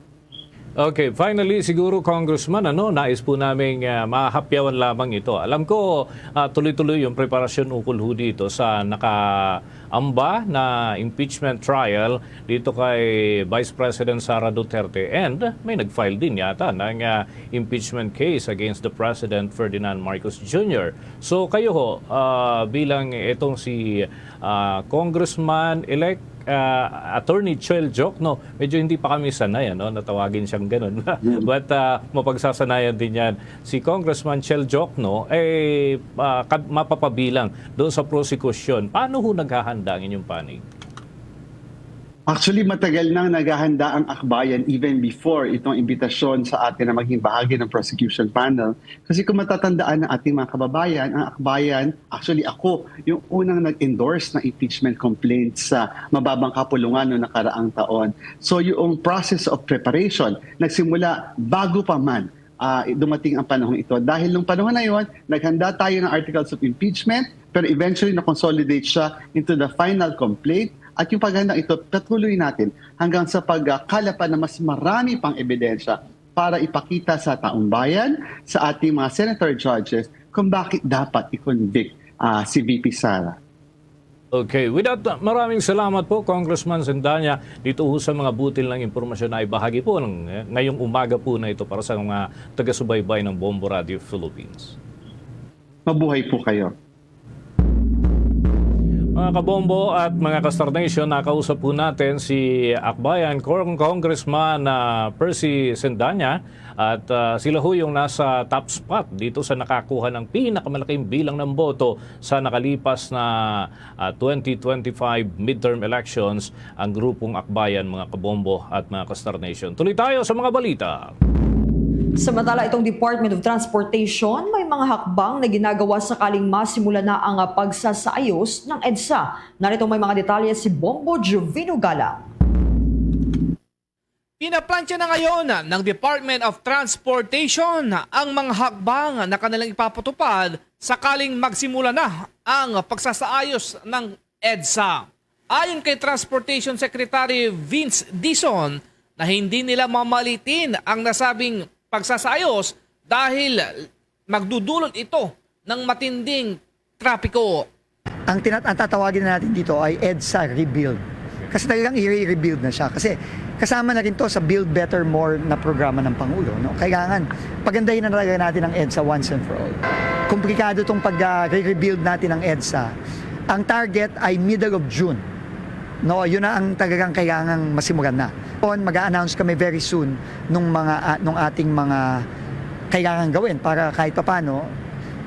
Okay, finally, siguro Congressman, nais po namin mahapyawan lamang ito. Alam ko, tuloy-tuloy yung preparasyon ukol ho dito sa nakaamba na impeachment trial dito kay Vice President Sara Duterte and may nag-file din yata ng impeachment case against the President Ferdinand Marcos Jr. So kayo ho, bilang itong si Congressman-elect Attorney Chel Jokno, medyo hindi pa kami sanay natawagin siyang ganun. But mapagsasanayan din yan. Si Congressman Chel Jokno mapapabilang doon sa prosecution. Paano ho naghahanda ang inyong panig? Actually, matagal nang naghahanda ang akbayan even before itong imbitasyon sa atin na maging bahagi ng prosecution panel. Kasi kung matatandaan ng ating mga kababayan, ang akbayan, actually ako, yung unang nag-endorse ng impeachment complaint sa mababang kapulungan noong nakaraang taon. So yung process of preparation, nagsimula bago pa man dumating ang panahon ito. Dahil nung panahon na yun, naghanda tayo ng articles of impeachment, pero eventually na-consolidate siya into the final complaint. At yung paghanda ito, patuloy natin hanggang sa pagkalapan na mas marami pang ebidensya para ipakita sa taong bayan, sa ating mga senator judges, kung bakit dapat i-convict si VP Sara. Okay, maraming salamat po, Congressman Sendanya, dito ho sa mga butil ng impormasyon na ibahagi po ngayong umaga po na ito para sa mga taga-subaybay ng Bombo Radio Philippines. Mabuhay po kayo. Mga kabombo at mga Kastar Nation, nakausap po natin si Akbayan Congressman Percy Sendanya at sila ho yung nasa top spot dito sa nakakuha ng pinakamalaking bilang ng boto sa nakalipas na 2025 midterm elections, ang grupong Akbayan, mga kabombo at mga Kastar Nation. Tuloy tayo sa mga balita. Samantala, itong Department of Transportation may mga hakbang na ginagawa sakaling masimula na ang pagsasaayos ng EDSA. Narito may mga detalye si Bombo Jovino Galang. Pinaplansya na ngayon ng Department of Transportation ang mga hakbang na kanilang ipapatupad sakaling magsimula na ang pagsasaayos ng EDSA. Ayon kay Transportation Secretary Vince Dizon na hindi nila mamalitin ang nasabing pagsasaayos dahil magdudulot ito ng matinding trapiko. Ang tatawagin na natin dito ay EDSA Rebuild. Kasi talagang i-rebuild na siya. Kasi kasama na rin to sa Build Better More na programa ng Pangulo. No? Kailangan pagandahin na talaga natin ang EDSA once and for all. Komplikado itong pag-rebuild natin ng EDSA. Ang target ay middle of June. No, yun na ang talagang kailangang masimulan na. Mag-a-announce kami very soon nung ating mga kailangan gawin para kahit paano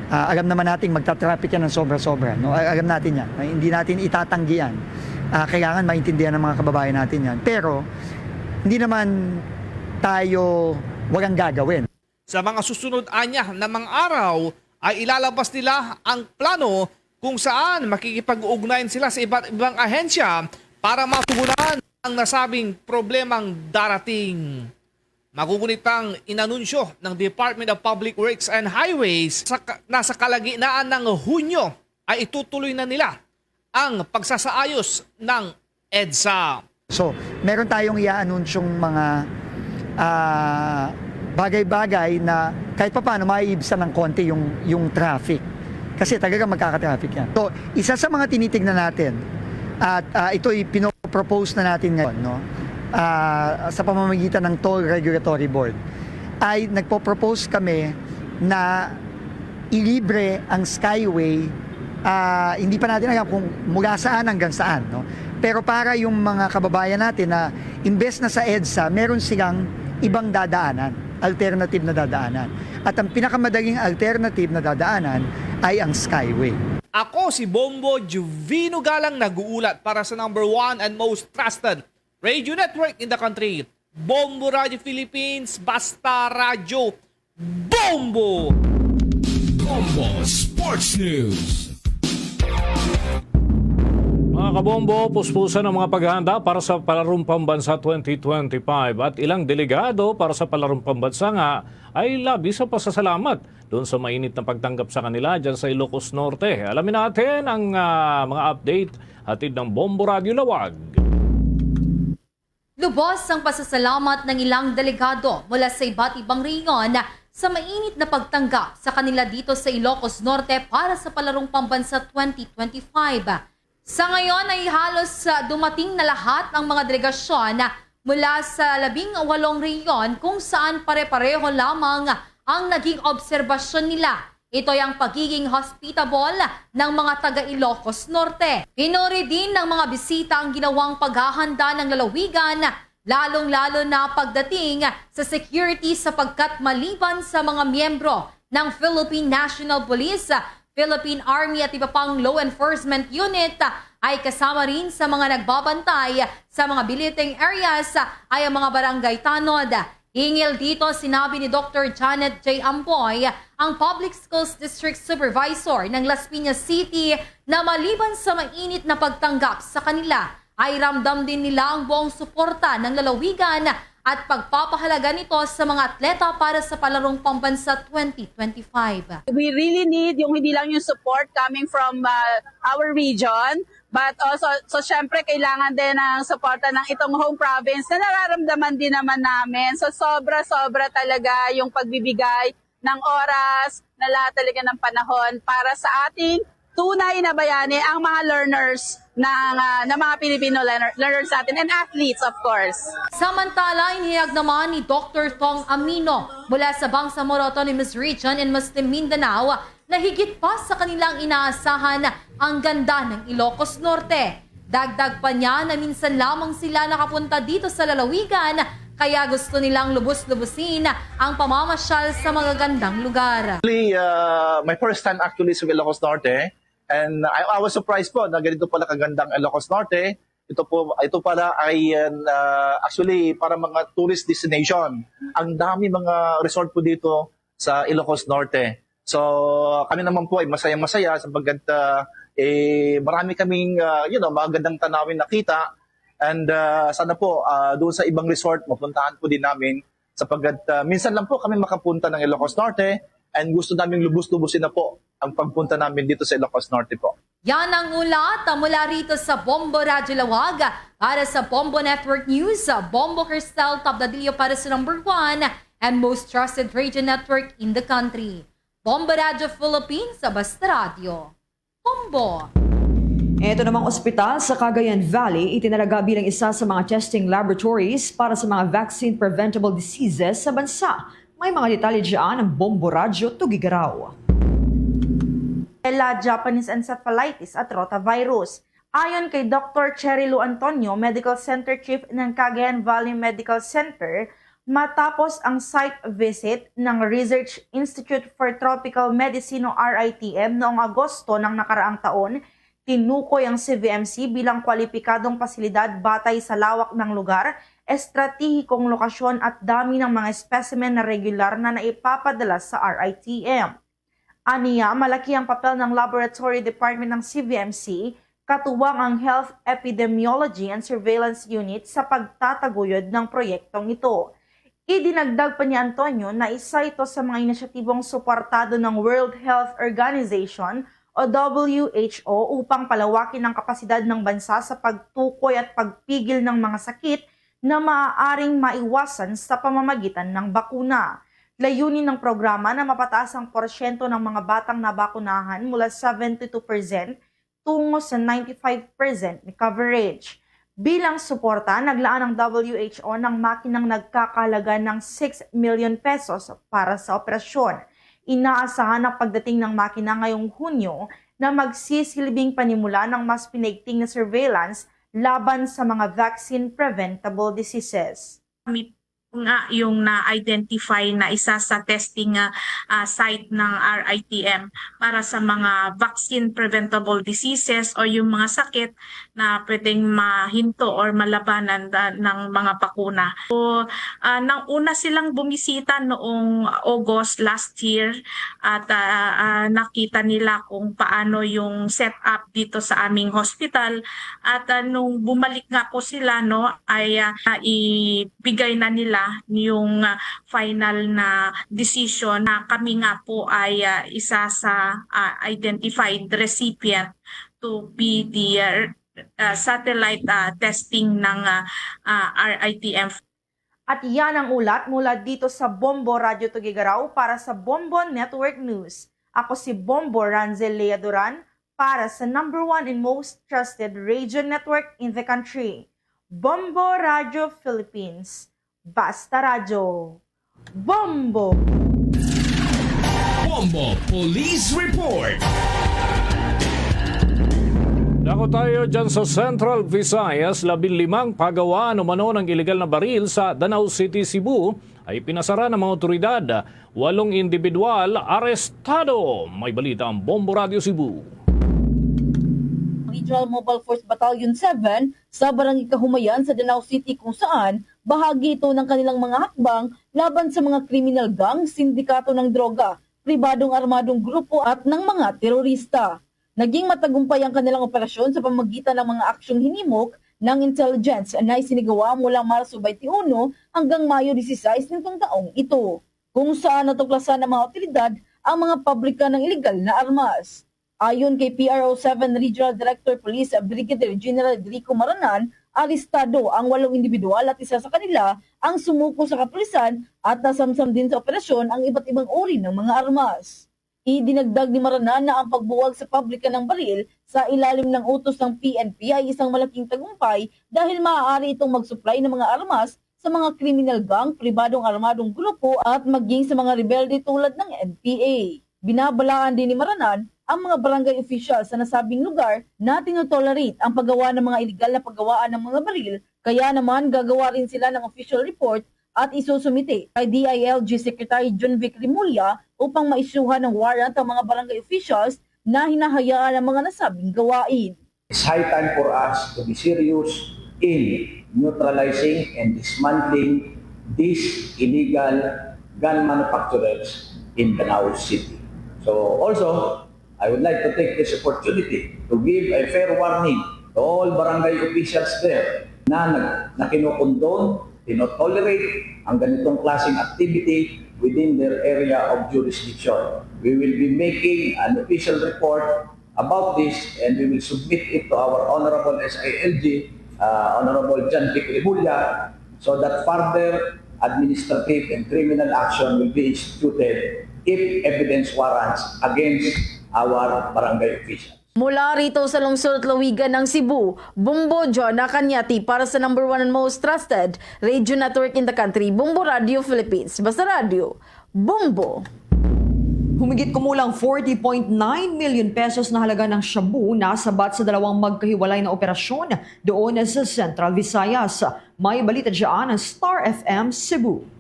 alam naman natin magta-traffic yan ng sobra-sobra. No? Alam natin yan. Hindi natin itatanggi yan. Kailangan maintindihan ng mga kababayan natin yan. Pero hindi naman tayo walang gagawin. Sa mga susunod anya na mga araw ay ilalabas nila ang plano kung saan makikipag-ugnayan sila sa iba't ibang ahensya para matugunan ang nasabing problemang darating. Magugunitang inanunsyo ng Department of Public Works and Highways na sa kalagitnaan ng Hunyo ay itutuloy na nila ang pagsasaayos ng EDSA. So, meron tayong i-anunsyong mga bagay-bagay na kahit paano maiibsan ng konti yung traffic. Kasi talaga magkaka-traffic yan. So, isa sa mga tinitignan natin at ito'y pinopropose na natin ngayon, no? Sa pamamagitan ng Toll Regulatory Board, ay nagpo-propose kami na ilibre ang Skyway. Hindi pa natin alam kung mula saan hanggang saan, no? Pero para yung mga kababayan natin na imbes na sa EDSA, meron silang ibang dadaanan, alternative na dadaanan. At ang pinakamadaling alternative na dadaanan ay ang Skyway. Ako si Bombo Jovino Galang, nag-uulat para sa number 1 and most trusted radio network in the country. Bombo Radio Philippines, Basta Radio, Bombo! Bombo Sports News. Mga kabombo, puspusan ang mga paghahanda para sa Palarong Pambansa 2025 at ilang delegado para sa Palarong Pambansa nga ay labis sa pasasalamat doon sa mainit na pagtanggap sa kanila dyan sa Ilocos Norte. Alamin natin ang mga update hatid ng Bombo Radio Lawag. Lubos ang pasasalamat ng ilang delegado mula sa iba't ibang rehiyon sa mainit na pagtanggap sa kanila dito sa Ilocos Norte para sa Palarong Pambansa 2025. Sa ngayon ay halos dumating na lahat ng mga delegasyon mula sa 18 rehiyon kung saan pare-pareho lamang ang naging obserbasyon nila. Ito ay ang pagiging hospitable ng mga taga Ilocos Norte. Pinuri din ng mga bisita ang ginawang paghahanda ng lalawigan, lalong-lalo na pagdating sa security sapagkat maliban sa mga miyembro ng Philippine National Police, Philippine Army at iba pang law enforcement unit ay kasama rin sa mga nagbabantay sa mga biliting areas ay ang mga barangay tanod. Hingil dito sinabi ni Dr. Janet J. Amboy, ang Public Schools District Supervisor ng Las Piñas City, na maliban sa mainit na pagtanggap sa kanila ay ramdam din nila ang buong suporta ng lalawigan at pagpapahalaga nito sa mga atleta para sa Palarong Pambansa 2025. We really need yung hindi lang yung support coming from our region, but also, so syempre kailangan din ng suporta ng itong home province na nararamdaman din naman namin. So sobra-sobra talaga yung pagbibigay ng oras, na lahat talaga ng panahon para sa ating tunay na bayani, ang mga learners ng mga Filipino learners natin and athletes, of course. Samantala, inihayag naman ni Dr. Tong Amino mula sa Bangsamoro Autonomous Region in Muslim Mindanao na higit pa sa kanilang inaasahan ang ganda ng Ilocos Norte. Dagdag pa niya na minsan lamang sila nakapunta dito sa lalawigan, kaya gusto nilang lubos-lubusin ang pamamasyal sa mga gandang lugar. My first time actually sa Ilocos Norte, and I was surprised po na ganito pala kagandang Ilocos Norte. Ito pala ay actually para mga tourist destination. Ang dami mga resort po dito sa Ilocos Norte. So kami naman po ay masayang-masaya sapagkat marami kaming magandang tanawin nakita, and sana po doon sa ibang resort mapuntahan po din namin sapagkat minsan lang po kami makapunta ng Ilocos Norte, and gusto namin lubos-lubusin na po ang pagpunta namin dito sa Ilocos Norte po. Yan ang ulat mula rito sa Bombo Radyo Lawag. Para sa Bombo Network News, Bombo Cristal Tabdadillo para sa number 1 and most trusted radio network in the country. Bombo Radyo Philippines, Basta Radio. Bombo! Ito namang ospital sa Cagayan Valley itinalaga bilang isa sa mga testing laboratories para sa mga vaccine-preventable diseases sa bansa. May mga detalye dyan ng Bombo Radyo Tugigaraw. Japanese encephalitis at rotavirus. Ayon kay Dr. Cherry Lu Antonio, Medical Center Chief ng Cagayan Valley Medical Center, matapos ang site visit ng Research Institute for Tropical Medicine o RITM noong Agosto ng nakaraang taon, tinukoy ang CVMC bilang kwalipikadong pasilidad batay sa lawak ng lugar, estratehikong lokasyon at dami ng mga specimen na regular na naipapadala sa RITM. Aniya, malaki ang papel ng Laboratory Department ng CVMC, katuwang ang Health Epidemiology and Surveillance Unit sa pagtataguyod ng proyektong ito. Idinagdag pa ni Antonio na isa ito sa mga inisyatibong suportado ng World Health Organization o WHO upang palawakin ang kapasidad ng bansa sa pagtukoy at pagpigil ng mga sakit na maaaring maiwasan sa pamamagitan ng bakuna. Layunin ng programa na mapataas ang porsyento ng mga batang nabakunahan mula 72% tungo sa 95% ni coverage. Bilang suporta, naglaan ang WHO ng makinang nagkakahalaga ng 6 million pesos para sa operasyon. Inaasahan ang pagdating ng makina ngayong Hunyo na magsisilbing panimula ng mas pinaigting na surveillance laban sa mga vaccine-preventable diseases. Nga yung na-identify na isa sa testing site ng RITM para sa mga vaccine-preventable diseases o yung mga sakit na pwedeng mahinto or malabanan ng mga bakuna. So, nang una silang bumisita noong August last year at nakita nila kung paano yung setup dito sa aming hospital, at nung bumalik nga po sila ay ibigay na nila yung final na decision na kami nga po ay isa sa identified recipient to be the satellite testing ng RITM. At yan ang ulat mula dito sa Bombo Radyo Tugigaraw para sa Bombo Network News. Ako si Bombo Ranzel Lea Duran para sa number 1 and most trusted radio network in the country. Bombo Radyo Philippines. Basta Radyo. Bombo! Bombo Police Report. Dako tayo dyan sa Central Visayas, 15 pagawaan umano ng ilegal na baril sa Danau City, Cebu ay pinasara ng mga otoridad. 8 individual arestado. May balita ang Bombo Radio Cebu. Regional Mobile Force Battalion 7 sa Barangay Kahumayan sa Danau City kung saan bahagi ito ng kanilang mga hakbang laban sa mga criminal gang, sindikato ng droga, pribadong armadong grupo at ng mga terorista. Naging matagumpay ang kanilang operasyon sa pamamagitan ng mga aksyong hinimok ng intelligence na isinigawa mula Marso 21 hanggang Mayo 16 nitong taong ito, kung saan natuklasan ng mga otoridad ang mga pabrika ng ilegal na armas. Ayon kay PRO 7 Regional Director Police Brigadier General Rico Maranan, arestado ang 8 individual at isa sa kanila ang sumuko sa kapulisan at nasamsam din sa operasyon ang iba't ibang uri ng mga armas. Idinagdag ni Maranan na ang pagbuwag sa pabrika ng baril sa ilalim ng utos ng PNP ay isang malaking tagumpay dahil maaari itong mag-supply ng mga armas sa mga criminal gang, pribadong armadong grupo at maging sa mga rebelde tulad ng NPA. Binabalaan din ni Maranan ang mga barangay officials sa nasabing lugar na tinotolerate ang paggawa ng mga illegal na paggawaan ng mga baril, kaya naman gagawa rin sila ng official report at isusumite kay DILG Secretary John Vic Rimulya upang maisyuhan ng warrant ang mga barangay officials na hinahayaan ang mga nasabing gawain. It's high time for us to be serious in neutralizing and dismantling these illegal gun manufacturers in Danao City. So also, I would like to take this opportunity to give a fair warning to all barangay officials there na kinukondone, tinotolerate ang ganitong klaseng activity within their area of jurisdiction. We will be making an official report about this and we will submit it to our Honorable SILG, Honorable John Vic Rimulya, so that further administrative and criminal action will be instituted if evidence warrants against our barangay officials. Mula rito sa lungsod at lawigan ng Cebu, Bumbo John Nakanyati para sa number 1 and most trusted radio network in the country, Bumbo Radio Philippines. Basta Radio, Bumbo. Humigit kumulang 40.9 million pesos na halaga ng shabu nasabat sa dalawang magkahiwalay na operasyon doon sa Central Visayas. May balita dyan ang Star FM Cebu.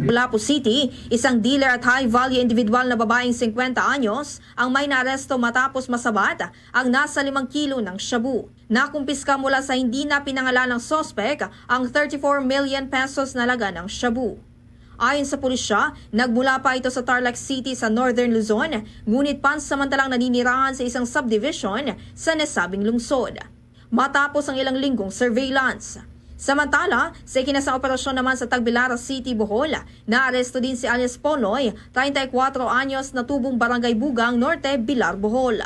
Lapu City, isang dealer at high-value individual na babaeng 50 anyos ang may naaresto matapos masabat ang nasa 5 kilo ng shabu. Nakumpiska mula sa hindi na pinangalan ng sospek ang 34 million pesos na halaga ng shabu. Ayon sa pulisya, nagmula pa ito sa Tarlac City sa Northern Luzon, ngunit pansamantalang naninirahan sa isang subdivision sa nasabing lungsod. Matapos ang ilang linggong surveillance. Samantala, sa ikinasang operasyon naman sa Tagbilara City, Bohol, naaresto din si alias Ponoy, 34 anyos na tubong Barangay Bugang Norte, Bilar, Bohol.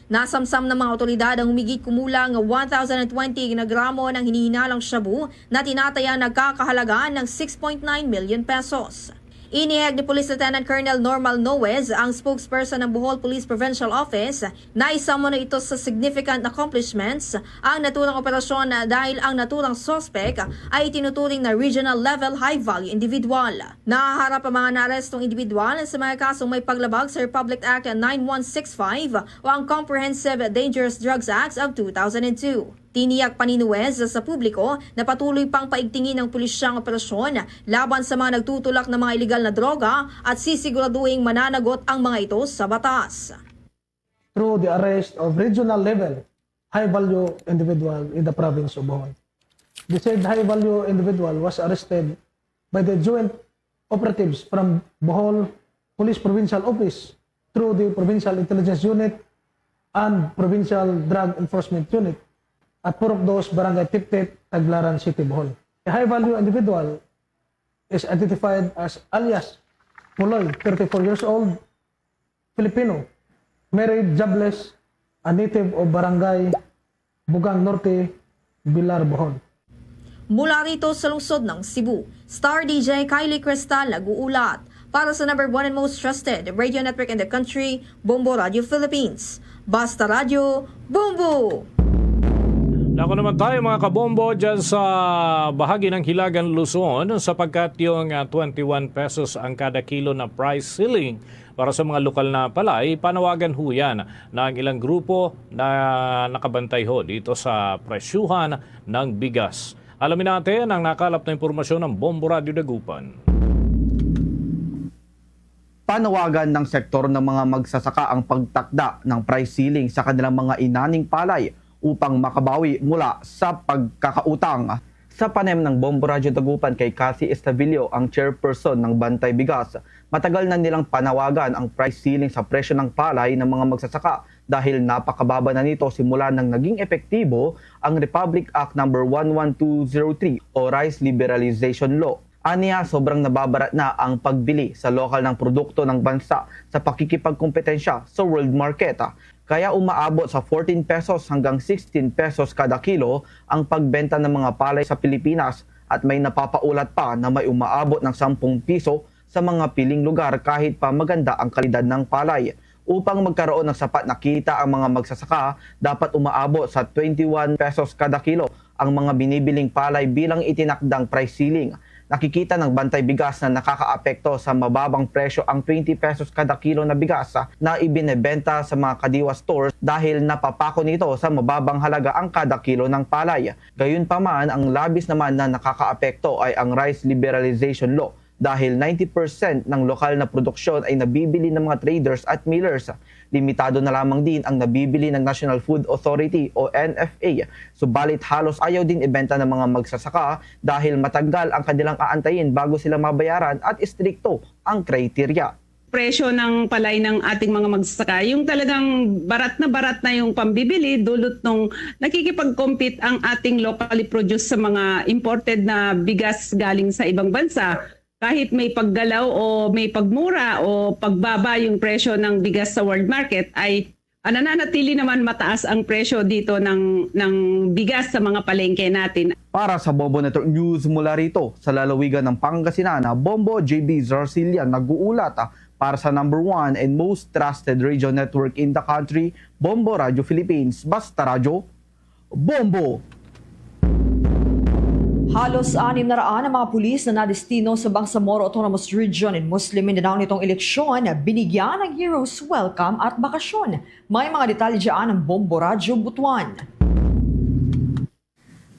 Nasamsam ng mga otoridad ang humigit kumulang 1,020 na gramo ng hinihinalang shabu na tinataya nagkakahalaga ng 6.9 million pesos. Inihag ni Police Lieutenant Colonel Normal Noes, ang spokesperson ng Bohol Police Provincial Office, na isama na ito sa significant accomplishments ang naturang operasyon dahil ang naturang suspect ay tinuturing na regional level high-value individual. Nahaharap ang mga naarestong individual sa mga kasong may paglabag sa Republic Act 9165 o ang Comprehensive Dangerous Drugs Act of 2002. Tiniyak pa ni Nuez sa publiko na patuloy pang paigtingin ng pulisyang operasyon laban sa mga nagtutulak ng mga iligal na droga at sisiguraduhing mananagot ang mga ito sa batas. Through the arrest of regional level high-value individual in the province of Bohol. The said high-value individual was arrested by the joint operatives from Bohol Police Provincial Office through the Provincial Intelligence Unit and Provincial Drug Enforcement Unit at Purokdos, Barangay Tiptip, Tagbilaran City, Bohol. The high-value individual is identified as alias Puloy, 34 years old, Filipino, married, jobless, a native of Barangay Bugang Norte, Bilar, Bohol. Mula rito sa lungsod ng Cebu, Star DJ Kylie Cristal nag-uulat para sa number 1 and most trusted radio network in the country, Bumbo Radio Philippines. Basta Radio, Bumbo! Nako naman tayo mga kabombo dyan sa bahagi ng Hilagan, Luzon sapagkat yung 21 pesos ang kada kilo na price ceiling para sa mga lokal na palay, panawagan ho yan ng ilang grupo na nakabantay ho dito sa presyuhan ng bigas. Alamin natin ang nakalap na impormasyon ng Bombo Radio Dagupan. Panawagan ng sektor ng mga magsasaka ang pagtakda ng price ceiling sa kanilang mga inaning palay upang makabawi mula sa pagkakautang. Sa panayam ng Bombo Radio Dagupan kay Cassie Estavillo, ang chairperson ng Bantay Bigas, matagal na nilang panawagan ang price ceiling sa presyo ng palay ng mga magsasaka dahil napakababa na nito simula nang naging epektibo ang Republic Act No. 11203 o Rice Liberalization Law. Aniya, sobrang nababarat na ang pagbili sa lokal ng produkto ng bansa sa pakikipagkompetensya sa world market. Kaya umaabot sa 14 pesos hanggang 16 pesos kada kilo ang pagbenta ng mga palay sa Pilipinas at may napapaulat pa na may umaabot ng 10 piso sa mga piling lugar kahit pa maganda ang kalidad ng palay. Upang magkaroon ng sapat na kita ang mga magsasaka, dapat umaabot sa 21 pesos kada kilo ang mga binibiling palay bilang itinakdang price ceiling. Nakikita ng Bantay Bigas na nakakaapekto sa mababang presyo ang 20 pesos kada kilo na bigas na ibinebenta sa mga kadiwa stores dahil napapako nito sa mababang halaga ang kada kilo ng palay. Gayunpaman, ang labis naman na nakakaapekto ay ang Rice Liberalization Law dahil 90% ng lokal na produksyon ay nabibili ng mga traders at millers. Limitado na lamang din ang nabibili ng National Food Authority o NFA. Subalit halos ayaw din ibenta ng mga magsasaka dahil matagal ang kanilang aantayin bago sila mabayaran at istrikto ang kriteria. Presyo ng palay ng ating mga magsasaka, yung talagang barat na yung pambibili, dulot nung nakikipag-compete ang ating locally produced sa mga imported na bigas galing sa ibang bansa. Kahit may paggalaw o may pagmura o pagbaba yung presyo ng bigas sa world market, ay nananatili naman mataas ang presyo dito ng bigas sa mga palengke natin. Para sa Bombo Network News mula rito sa lalawigan ng Pangasinan, Bombo JB Zarcilla nag-uulat para sa number 1 and most trusted radio network in the country, Bombo Radio Philippines. Basta Radio, Bombo! Halos 600 ang mga pulis na nadestino sa Bangsamoro Autonomous Region in Muslim Mindanao nitong eleksyon, binigyan ng Heroes Welcome at bakasyon. May mga detalye dyan ng Bombo Radio Butuan.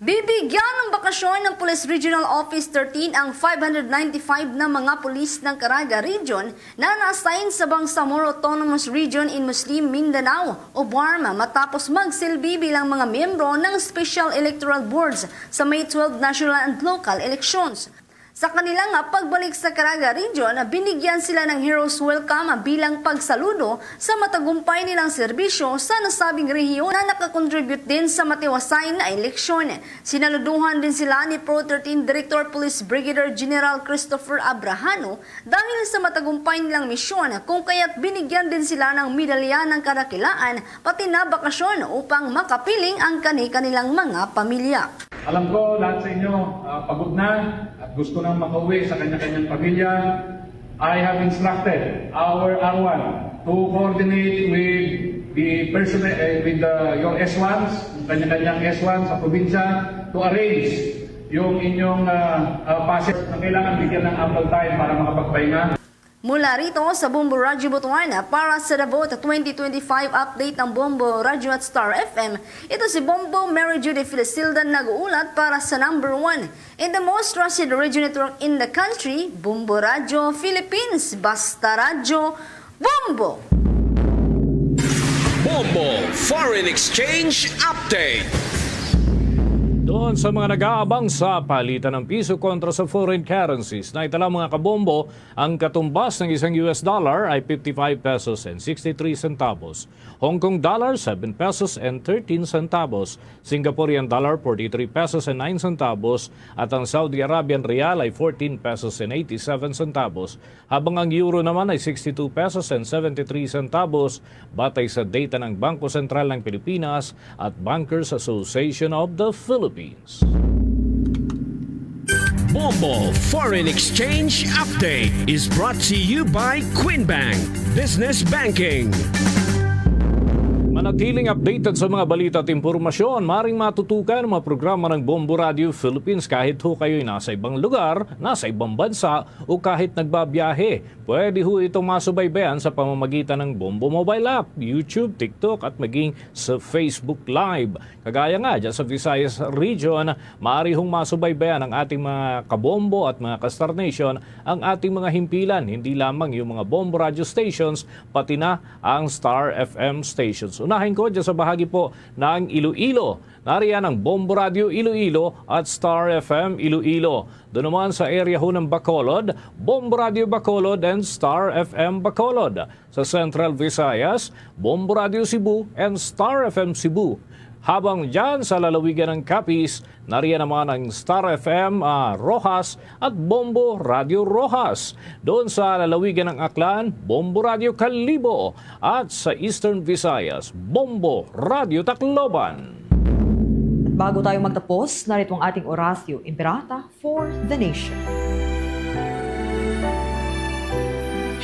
Bibigyan ng bakasyon ng Police Regional Office 13 ang 595 na mga pulis ng Caraga Region na na-assign sa Bangsamoro Autonomous Region in Muslim Mindanao o BARMA matapos magsilbi bilang mga miyembro ng Special Electoral Boards sa May 12 national and local elections. Sa kanilang pagbalik sa Caraga Region, binigyan sila ng Heroes Welcome bilang pagsaludo sa matagumpay nilang serbisyo sa nasabing rehiyon na nakakontribute din sa matiwasay na eleksyon. Sinaluduhan din sila ni Pro 13 Director Police Brigadier General Christopher Abrahano dahil sa matagumpay nilang misyon, kung kaya't binigyan din sila ng medalya ng kadakilaan pati na bakasyon upang makapiling ang kanilang mga pamilya. Alam ko lahat sa inyo pagod na at gusto nang makauwi sa kanya-kanyang pamilya. I have instructed our R1 to coordinate with the personnel, your S1s, kanya-kanyang S1 sa probinsya, to arrange yung inyong passage na kailangan bigyan ng ample time para makapagpahinga. Mula rito sa Bombo Radio Butuan para sa The Vote 2025 update ng Bombo Radio at Star FM, ito si Bombo Mary Judy Filisildan nag-uulat para sa number 1 in the most trusted radio network in the country, Bombo Radio Philippines. Basta Radio, Bombo! Bombo Foreign Exchange Update. Doon sa mga nag-aabang sa palitan ng piso kontra sa foreign currencies, na itala mga kabombo, ang katumbas ng isang US dollar ay 55 pesos and 63 centavos. Hong Kong dollar, 7 pesos and 13 centavos. Singaporean dollar, 43 pesos and 9 centavos. At ang Saudi Arabian rial ay 14 pesos and 87 centavos. Habang ang euro naman ay 62 pesos and 73 centavos. Batay sa data ng Bangko Sentral ng Pilipinas at Bankers Association of the Philippines. Bombo Foreign Exchange Update is brought to you by Quinbank Business Banking. Manatiling updated sa mga balita at impormasyon, maring matutukan ang mga programa ng Bombo Radio Philippines kahit ho kayo'y nasa ibang lugar, nasa ibang bansa o kahit nagbabiyahe. Pwede ho itong masubaybayan sa pamamagitan ng Bombo Mobile App, YouTube, TikTok at maging sa Facebook Live. Kagaya nga dyan sa Visayas Region, maaari hong masubaybayan ang ating mga kabombo at mga ka-Star Nation ang ating mga himpilan, hindi lamang yung mga Bombo Radio stations, pati na ang Star FM stations. Unahin ko dyan sa bahagi po ng Iloilo. Nariyan ang Bombo Radio Iloilo at Star FM Iloilo. Doon naman sa area ho ng Bacolod, Bombo Radio Bacolod and Star FM Bacolod. Sa Central Visayas, Bombo Radio Cebu and Star FM Cebu. Habang dyan sa lalawigan ng Capiz, nariyan naman ang Star FM Rojas at Bombo Radio Rojas. Doon sa lalawigan ng Aklan, Bombo Radio Kalibo. At sa Eastern Visayas, Bombo Radio Tacloban. At bago tayo magtapos, narito ang ating Oratio Imperata for the Nation.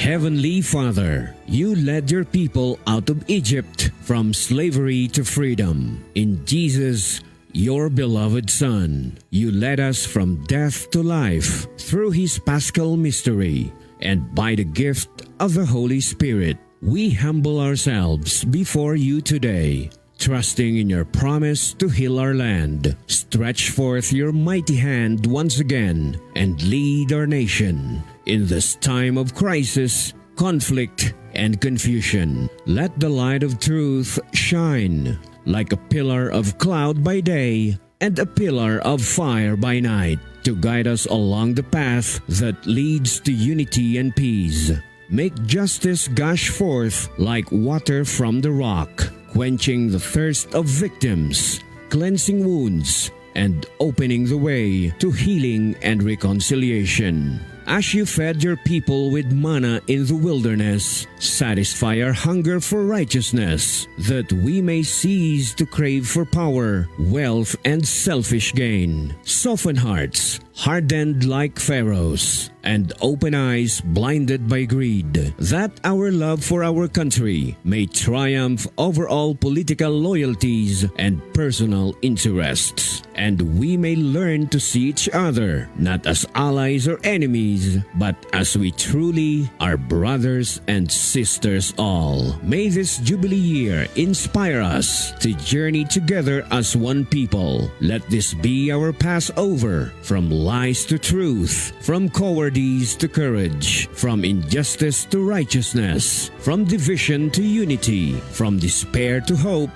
Heavenly Father, you led your people out of Egypt from slavery to freedom. In Jesus, your beloved Son. You led us from death to life through his paschal mystery, and by the gift of the Holy Spirit, we humble ourselves before you today, trusting in your promise to heal our land. Stretch forth your mighty hand once again and lead our nation in this time of crisis, conflict, and confusion. Let the light of truth shine like a pillar of cloud by day and a pillar of fire by night, to guide us along the path that leads to unity and peace. Make justice gush forth like water from the rock, quenching the thirst of victims, cleansing wounds, and opening the way to healing and reconciliation. As you fed your people with manna in the wilderness, satisfy our hunger for righteousness, that we may cease to crave for power, wealth, and selfish gain. Soften hearts, hardened like Pharaoh's, and open eyes blinded by greed, that our love for our country may triumph over all political loyalties and personal interests, and we may learn to see each other not as allies or enemies, but as we truly are brothers and sisters all. May this Jubilee year inspire us to journey together as one people. Let this be our Passover, from lies to truth, from cowardice to courage, from injustice to righteousness, from division to unity, from despair to hope,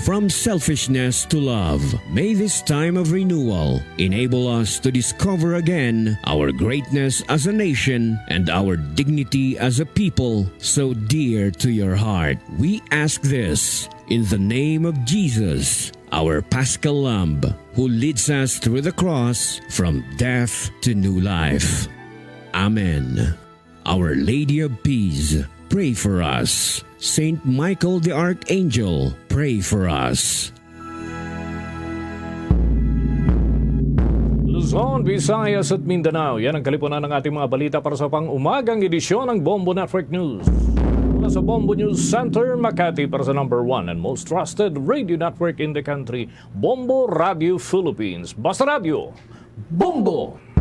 from selfishness to love. May this time of renewal enable us to discover again our greatness as a nation and our dignity as a people so dear to your heart. We ask this in the name of Jesus, our Paschal Lamb, who leads us through the cross from death to new life. Amen. Our Lady of Peace, pray for us. Saint Michael the Archangel, pray for us. Luzon, Visayas at Mindanao. Yan ang kalipunan ng ating mga balita para sa pang-umagang edisyon ng Bombo Network News. Mula sa Bombo News Center, Makati, para sa number 1 and most trusted radio network in the country, Bombo Radio Philippines. Basta Radio, Bombo!